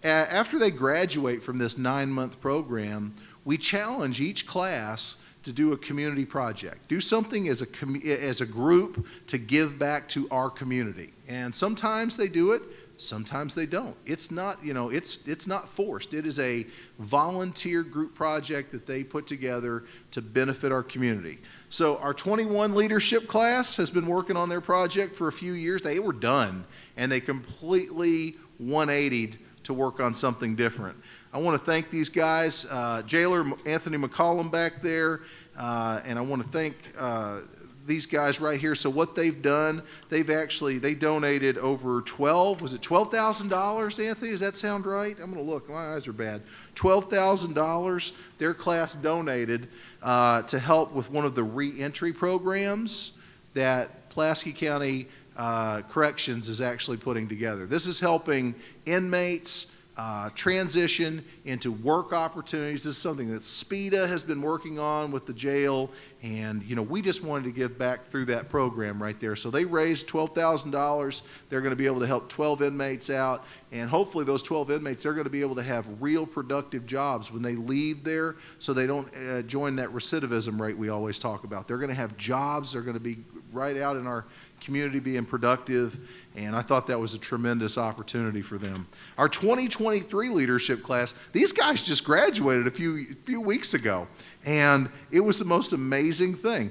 after they graduate from this 9-month program, we challenge each class to do a community project, do something as a group to give back to our community. And sometimes they do it, sometimes they don't. It's not, it's not forced. It is a volunteer group project that they put together to benefit our community. So our 21 leadership class has been working on their project for a few years. They were done, and they completely 180'd to work on something different. I want to thank these guys, Jailer Anthony McCollum back there, and I want to thank these guys right here. So what they've done, they donated over $12,000, Anthony? Does that sound right? I'm going to look. My eyes are bad. $12,000 their class donated to help with one of the reentry programs that Pulaski County Corrections is actually putting together. This is helping inmates transition into work opportunities. This is something that SPEDA has been working on with the jail, and we just wanted to give back through that program right there. So they raised $12,000. They're going to be able to help 12 inmates out, and hopefully those 12 inmates, they're going to be able to have real productive jobs when they leave there, so they don't join that recidivism rate we always talk about. They're going to have jobs. They're going to be right out in our community being productive, and I thought that was a tremendous opportunity for them. Our 2023 leadership class, these guys just graduated a few weeks ago, and it was the most amazing thing.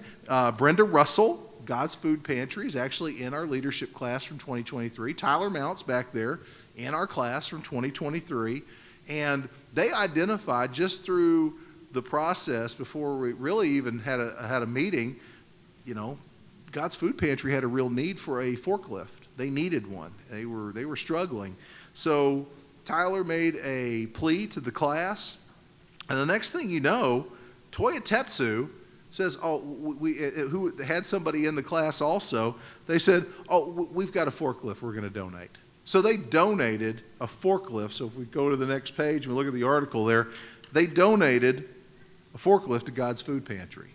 Brenda Russell, God's Food Pantry, is actually in our leadership class from 2023. Tyler Mounts back there in our class from 2023, and they identified just through the process before we really even had a meeting, God's Food Pantry had a real need for a forklift. They needed one. They were struggling. So Tyler made a plea to the class, and the next thing you know, Toya Tetsu says, who had somebody in the class also, they said, we've got a forklift we're going to donate. So they donated a forklift. So if we go to the next page and we look at the article there, they donated a forklift to God's Food Pantry.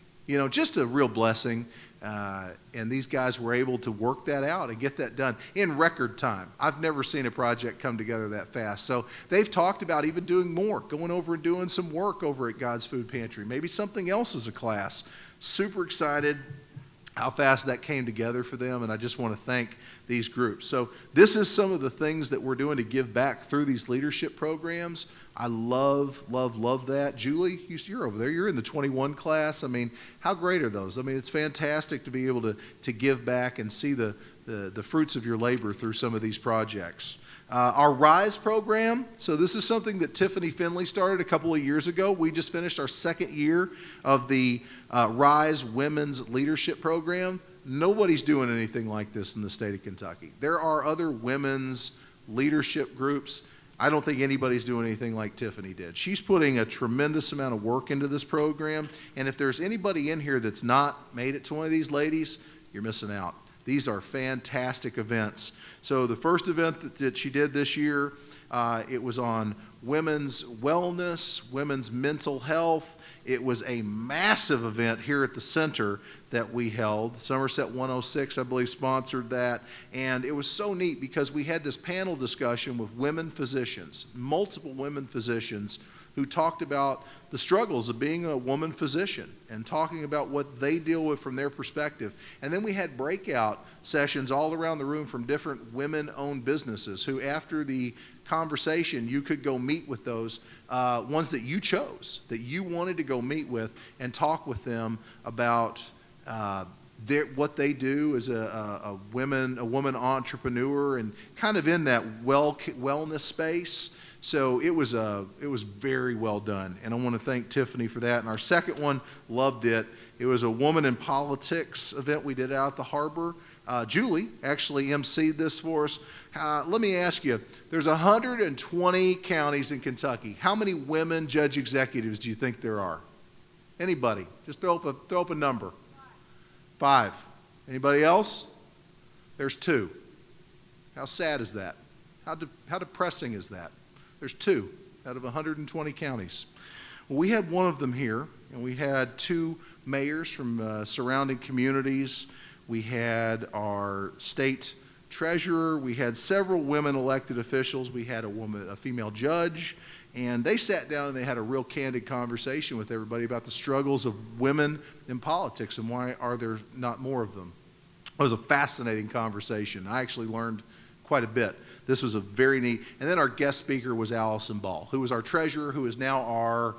Just a real blessing. And these guys were able to work that out and get that done in record time. I've never seen a project come together that fast. So they've talked about even doing more, going over and doing some work over at God's Food Pantry, maybe something else as a class. Super excited. how fast that came together for them, and I just want to thank these groups. So this is some of the things that we're doing to give back through these leadership programs. I love, love, love that. Julie, you're over there. You're in the 21 class. I mean, how great are those? I mean, it's fantastic to be able to give back and see the fruits of your labor through some of these projects. Our RISE program, so this is something that Tiffany Finley started a couple of years ago. We just finished our second year of the RISE Women's Leadership Program. Nobody's doing anything like this in the state of Kentucky. There are other women's leadership groups. I don't think anybody's doing anything like Tiffany did. She's putting a tremendous amount of work into this program, and if there's anybody in here that's not made it to one of these ladies, you're missing out. These are fantastic events. So the first event that she did this year, it was on women's wellness, women's mental health. It was a massive event here at the center that we held. Somerset 106, I believe, sponsored that. And it was so neat because we had this panel discussion with women physicians, multiple women physicians, who talked about the struggles of being a woman physician and talking about what they deal with from their perspective. And then we had breakout sessions all around the room from different women-owned businesses who, after the conversation, you could go meet with those ones that you chose, that you wanted to go meet with and talk with them about what they do as a woman entrepreneur and kind of in that wellness space. So it was very well done, and I want to thank Tiffany for that. And our second one, loved it. It was a Woman in Politics event we did out at the harbor. Julie actually emceed this for us. Let me ask you, there's 120 counties in Kentucky. How many women judge executives do you think there are? Anybody? Just throw up a number. 5. Anybody else? There's 2. How sad is that? How depressing is that? There's 2 out of 120 counties. Well, we had one of them here, and we had 2 mayors from surrounding communities. We had our state treasurer. We had several women elected officials. We had a female judge, and they sat down and they had a real candid conversation with everybody about the struggles of women in politics and why are there not more of them. It was a fascinating conversation. I actually learned quite a bit. This was a very neat, and then our guest speaker was Allison Ball, who was our treasurer, who is now our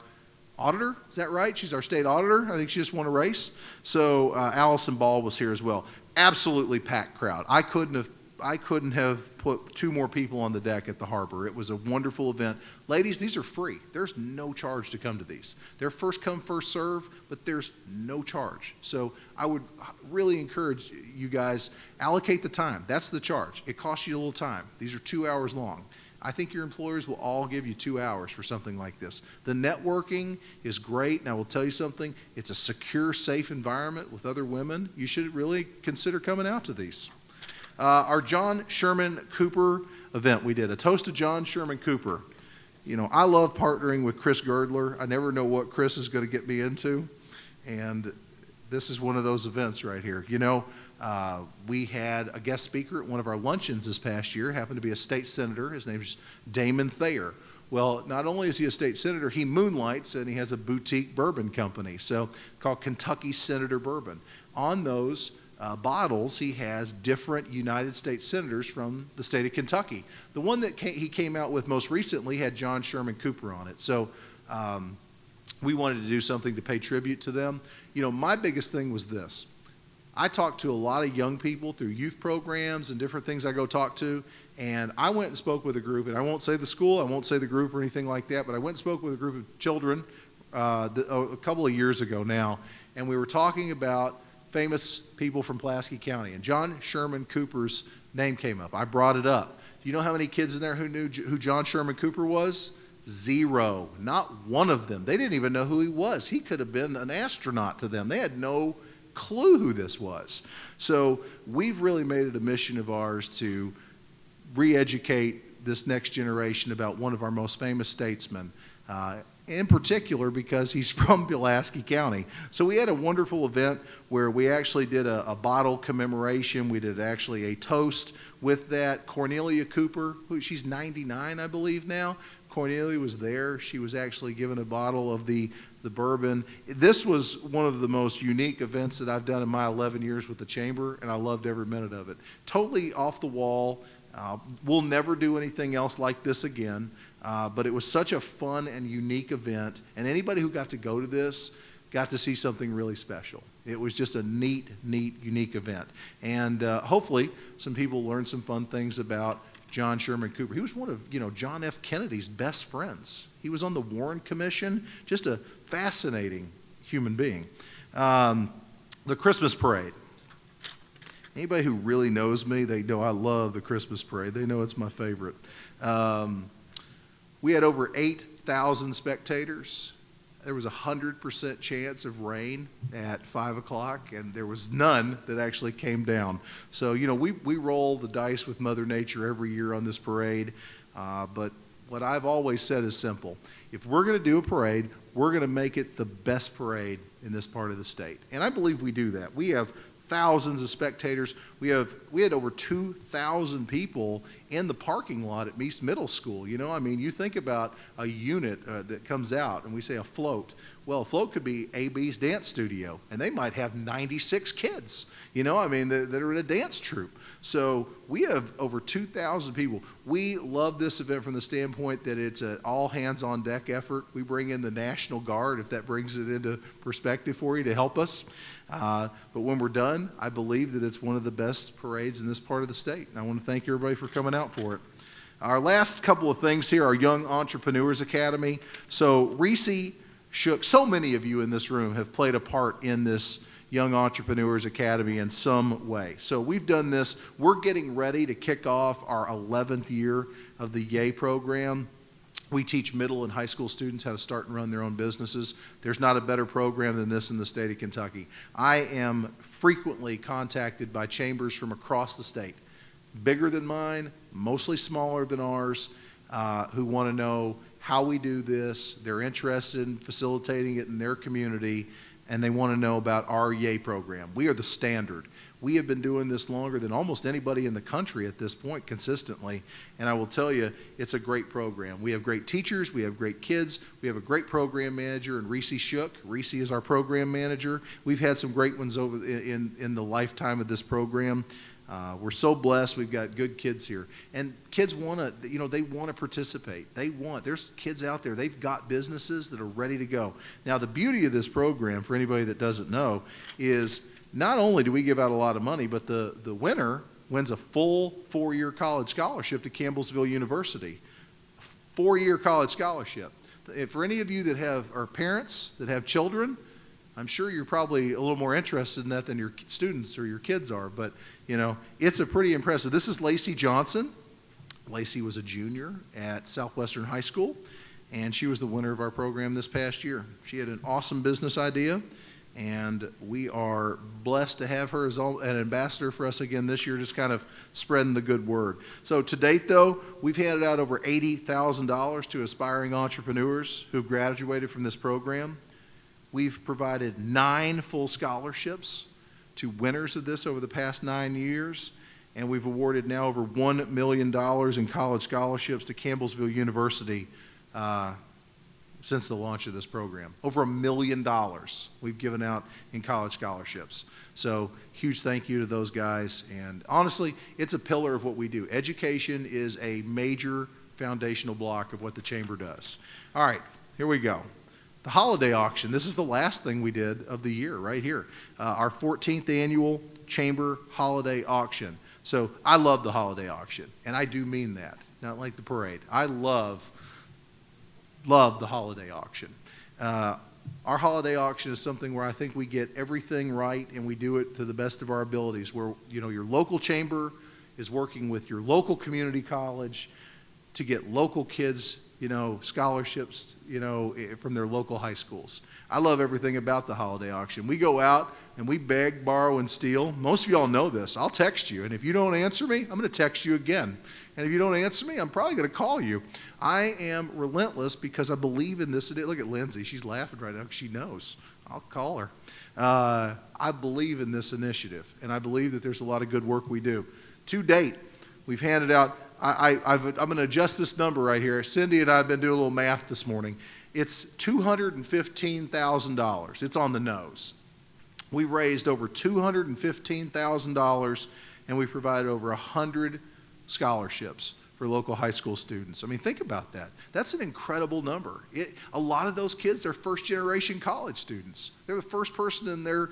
auditor. Is that right? She's our state auditor. I think she just won a race. So Allison Ball was here as well. Absolutely packed crowd. I couldn't have put 2 more people on the deck at the harbor. It was a wonderful event. Ladies, these are free. There's no charge to come to these. They're first come, first serve, but there's no charge. So I would really encourage you guys, allocate the time. That's the charge. It costs you a little time. These are 2 hours long. I think your employers will all give you 2 hours for something like this. The networking is great, and I will tell you something, it's a secure, safe environment with other women. You should really consider coming out to these. Our John Sherman Cooper event we did, a toast to John Sherman Cooper. You know, I love partnering with Chris Girdler. I never know what Chris is going to get me into, and this is one of those events right here. You know, we had a guest speaker at one of our luncheons this past year, happened to be a state senator. His name is Damon Thayer. Well, not only is he a state senator, he moonlights and he has a boutique bourbon company, so called Kentucky Senator Bourbon. On those bottles, he has different United States senators from the state of Kentucky. The one that he came out with most recently had John Sherman Cooper on it. So we wanted to do something to pay tribute to them. You know, my biggest thing was this. I talk to a lot of young people through youth programs and different things I go talk to, and I went and spoke with a group, and I won't say the school, I won't say the group or anything like that, but I went and spoke with a group of children a couple of years ago now, and we were talking about famous people from Pulaski County, and John Sherman Cooper's name came up. I brought it up. Do you know how many kids in there who knew who John Sherman Cooper was? 0. Not one of them. They didn't even know who he was. He could have been an astronaut to them. They had no clue who this was. So we've really made it a mission of ours to re-educate this next generation about one of our most famous statesmen, in particular because he's from Pulaski County. So we had a wonderful event where we actually did a bottle commemoration. We did actually a toast with that. Cornelia Cooper, she's 99, I believe now. Cornelia was there. She was actually given a bottle of the bourbon. This was one of the most unique events that I've done in my 11 years with the Chamber, and I loved every minute of it. Totally off the wall. We'll never do anything else like this again, but it was such a fun and unique event, and anybody who got to go to this got to see something really special. It was just a neat, unique event. And hopefully some people learned some fun things about John Sherman Cooper. He was one of, John F. Kennedy's best friends. He was on the Warren Commission, just a fascinating human being. The Christmas parade. Anybody who really knows me, they know I love the Christmas parade. They know it's my favorite. We had over 8,000 spectators. There was a 100% chance of rain at 5 o'clock, and there was none that actually came down. So, we roll the dice with Mother Nature every year on this parade, but what I've always said is simple. If we're going to do a parade, we're going to make it the best parade in this part of the state. And I believe we do that. We have thousands of spectators. We had over 2,000 people in the parking lot at Meese Middle School. You think about a unit that comes out, and we say a float. Well, a float could be AB's dance studio, and they might have 96 kids, that are in a dance troupe. So we have over 2,000 people. We love this event from the standpoint that it's an all-hands-on-deck effort. We bring in the National Guard, if that brings it into perspective for you, to help us. But when we're done, I believe that it's one of the best parades in this part of the state. And I want to thank everybody for coming out for it. Our last couple of things here, our Young Entrepreneurs Academy. So Reese Shook, so many of you in this room have played a part in this Young Entrepreneurs Academy in some way. So we've done this. We're getting ready to kick off our 11th year of the YAY program. We teach middle and high school students how to start and run their own businesses. There's not a better program than this in the state of Kentucky. I am frequently contacted by chambers from across the state, bigger than mine, mostly smaller than ours, who want to know how we do this. They're interested in facilitating it in their community, and they want to know about our YAY program. We are the standard. We have been doing this longer than almost anybody in the country at this point consistently, and I will tell you, it's a great program. We have great teachers, we have great kids, we have a great program manager, and Reese Shook. Reese is our program manager. We've had some great ones over in the lifetime of this program. We're so blessed. We've got good kids here, and kids want to, they want to participate. There's kids out there, they've got businesses that are ready to go. Now, the beauty of this program, for anybody that doesn't know, is not only do we give out a lot of money, but the winner wins a full 4-year college scholarship to Campbellsville University. 4-year college scholarship. For any of you that are parents that have children, I'm sure you're probably a little more interested in that than your students or your kids are, but it's a pretty impressive. This is Lacey Johnson. Lacey was a junior at Southwestern High School, and she was the winner of our program this past year. She had an awesome business idea, and we are blessed to have her as an ambassador for us again this year, just kind of spreading the good word. So to date, though, we've handed out over $80,000 to aspiring entrepreneurs who've graduated from this program. We've provided 9 full scholarships to winners of this over the past 9 years, and we've awarded now over $1 million in college scholarships to Campbellsville University since the launch of this program. Over $1 million we've given out in college scholarships. So huge thank you to those guys. And honestly, it's a pillar of what we do. Education is a major foundational block of what the Chamber does. All right, here we go. The holiday auction. This is the last thing we did of the year right here. Our 14th annual Chamber holiday auction. So I love the holiday auction, and I do mean that, not like the parade. I love the holiday auction. Our holiday auction is something where I think we get everything right, and we do it to the best of our abilities, where your local chamber is working with your local community college to get local kids scholarships from their local high schools. I love everything about the holiday auction. We go out and we beg, borrow, and steal. Most of y'all know this. I'll text you, and if you don't answer me, I'm going to text you again. And if you don't answer me, I'm probably going to call you. I am relentless because I believe in this. Look at Lindsay. She's laughing right now because she knows. I'll call her. I believe in this initiative, and I believe that there's a lot of good work we do. To date, we've handed out I'm going to adjust this number right here. Cindy and I have been doing a little math this morning. It's $215,000. It's on the nose. We raised over $215,000, and we provided over 100 scholarships for local high school students. I mean, think about that. That's an incredible number. A lot of those kids, they're first-generation college students. They're the first person in their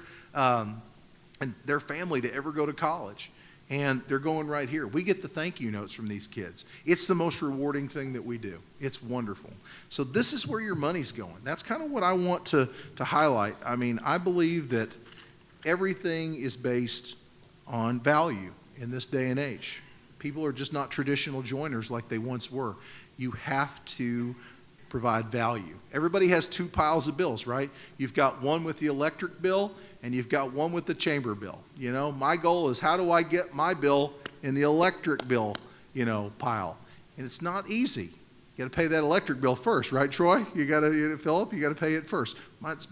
family to ever go to college, and they're going right here. We get the thank you notes from these kids. It's the most rewarding thing that we do. It's wonderful. So this is where your money's going. That's kind of what I want to highlight. I mean, I believe that everything is based on value in this day and age. People are just not traditional joiners like they once were. You have to provide value. Everybody has two piles of bills, right? You've got one with the electric bill, and you've got one with the chamber bill. You know, my goal is, how do I get my bill in the electric bill, pile? And it's not easy. You got to pay that electric bill first, right, Troy? Philip, you got to pay it first.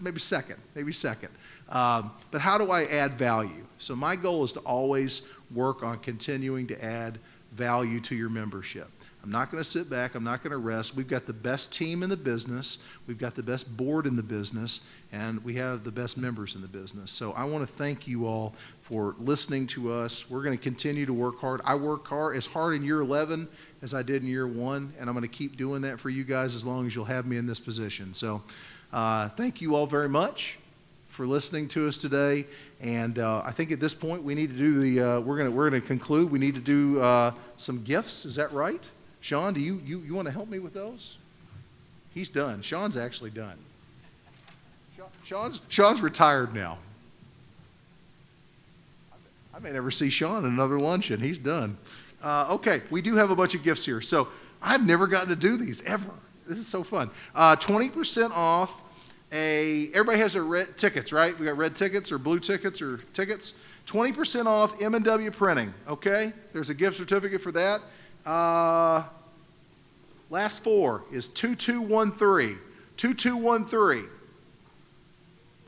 Maybe second. But how do I add value? So my goal is to always work on continuing to add value to your membership. I'm not going to sit back. I'm not going to rest. We've got the best team in the business. We've got the best board in the business, and we have the best members in the business. So I want to thank you all for listening to us. We're going to continue to work hard. I work as hard in year 11 as I did in year 1, and I'm going to keep doing that for you guys as long as you'll have me in this position. So thank you all very much for listening to us today. And I think at this point we need to do we're going to conclude. We need to do some gifts. Is that right? Shawn, do you want to help me with those? He's done. Shawn's actually done. Shawn's retired now. I may never see Shawn in another luncheon. He's done. Okay, we do have a bunch of gifts here. So I've never gotten to do these ever. This is so fun. 20% off. Everybody has their red tickets, right? We got red tickets or blue tickets or tickets. 20% off M&W Printing, okay? There's a gift certificate for that. Last four is 2213. 2213.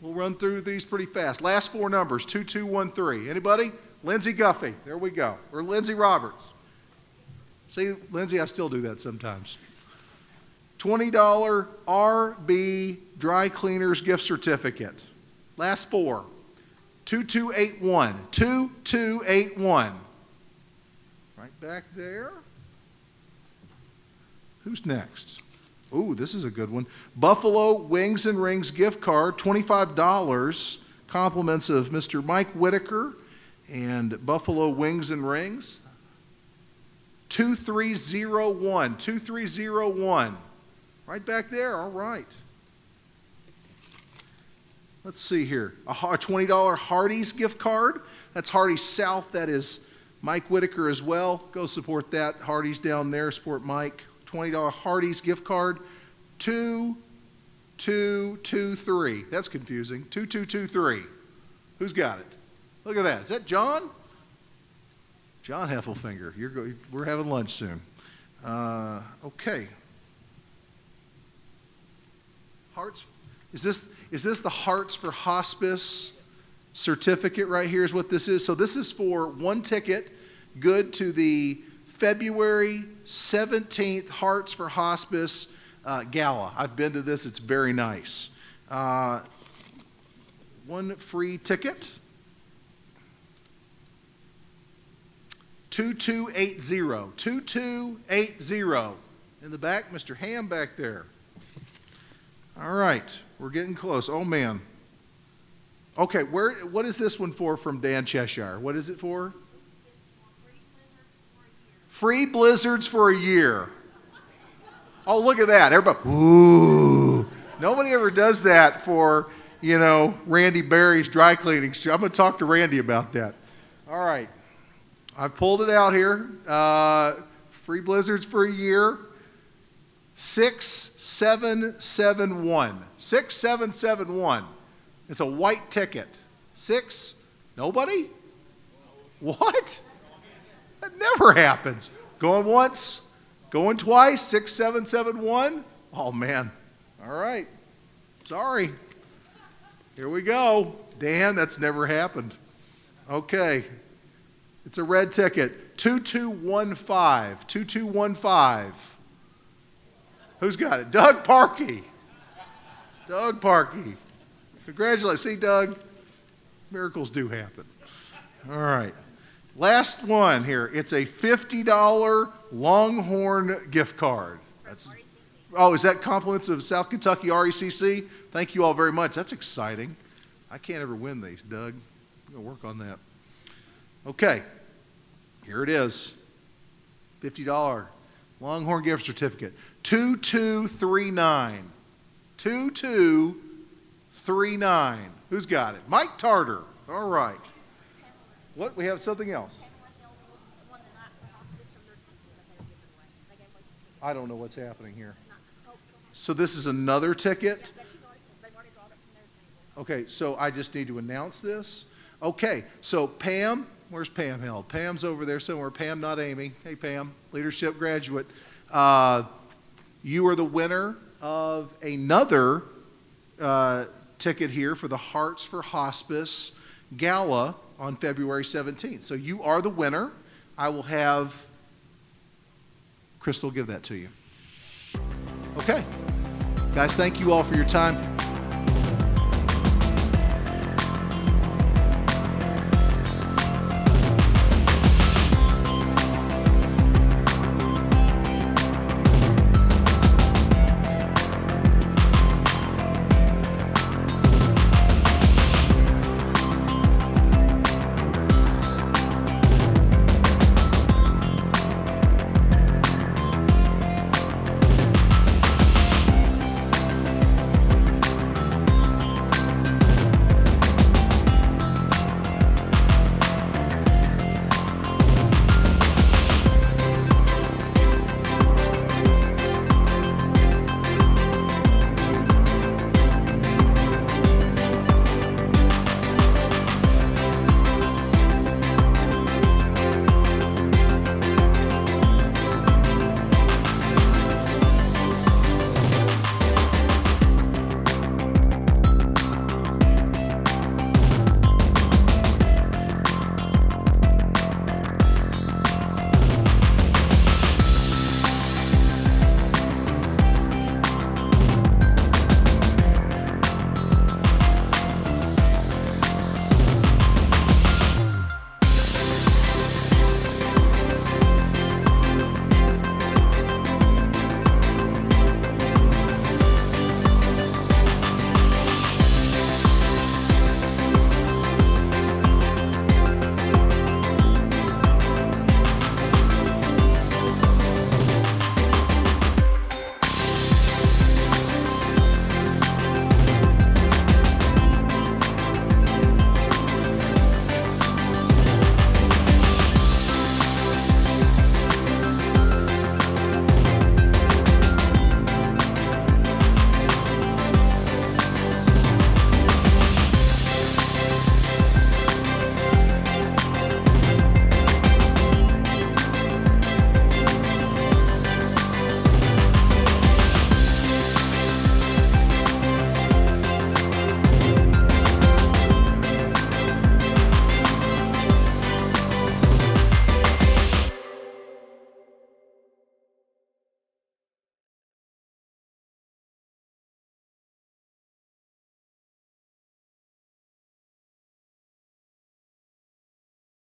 We'll run through these pretty fast. Last four numbers, 2213. Anybody? Lindsay Guffey. There we go. Or Lindsay Roberts. See, Lindsay, I still do that sometimes. $20 RB Dry Cleaners gift certificate. Last four. 2281. 2281. Right back there. Who's next? Ooh, this is a good one. Buffalo Wings and Rings gift card, $25. Compliments of Mr. Mike Whitaker and Buffalo Wings and Rings. 2301. 2301. Right back there. All right. Let's see here. A $20 Hardee's gift card. That's Hardee's South. That is Mike Whitaker as well. Go support that. Hardee's down there. Support Mike. $20 Hardee's gift card. 2223. That's confusing. 2223. Who's got it? Look at that. Is that John? John Heffelfinger. We're having lunch soon. Okay. Hearts. Is this the Hearts for Hospice certificate right here is what this is? So this is for one ticket, good to the February 17th Hearts for Hospice Gala. I've been to this. It's very nice. One free ticket. 2280. 2280. In the back, Mr. Ham back there. All right. We're getting close. Oh, man. Okay, what is this one for from Dan Cheshire? What is it for? Free blizzards for a year. Oh, look at that. Everybody, ooh. Nobody ever does that for, Randy Berry's dry cleaning. I'm going to talk to Randy about that. All right. I've pulled it out here. Free blizzards for a year. 6771. 6771. It's a white ticket. Nobody? What? That never happens. Going once, going twice, 6771. Oh, man. All right. Sorry. Here we go. Dan, that's never happened. Okay. It's a red ticket. 2215. 2215. Who's got it? Doug Parkey. Doug Parkey. Congratulations. See, Doug, miracles do happen. All right. Last one here. It's a $50 Longhorn gift card. Oh, is that compliments of South Kentucky RECC? Thank you all very much. That's exciting. I can't ever win these, Doug. I'm going to work on that. Okay. Here it is. $50 Longhorn gift certificate. 2239. 2239. Who's got it? Mike Tarter. All right. What? We have something else. I don't know what's happening here. So this is another ticket? Okay, so I just need to announce this? Okay, so Pam, where's Pam held? Pam's over there somewhere. Pam, not Amy. Hey, Pam, leadership graduate. You are the winner of another ticket here for the Hearts for Hospice Gala on February 17th. So you are the winner. I will have Crystal give that to you. Okay. Guys, thank you all for your time.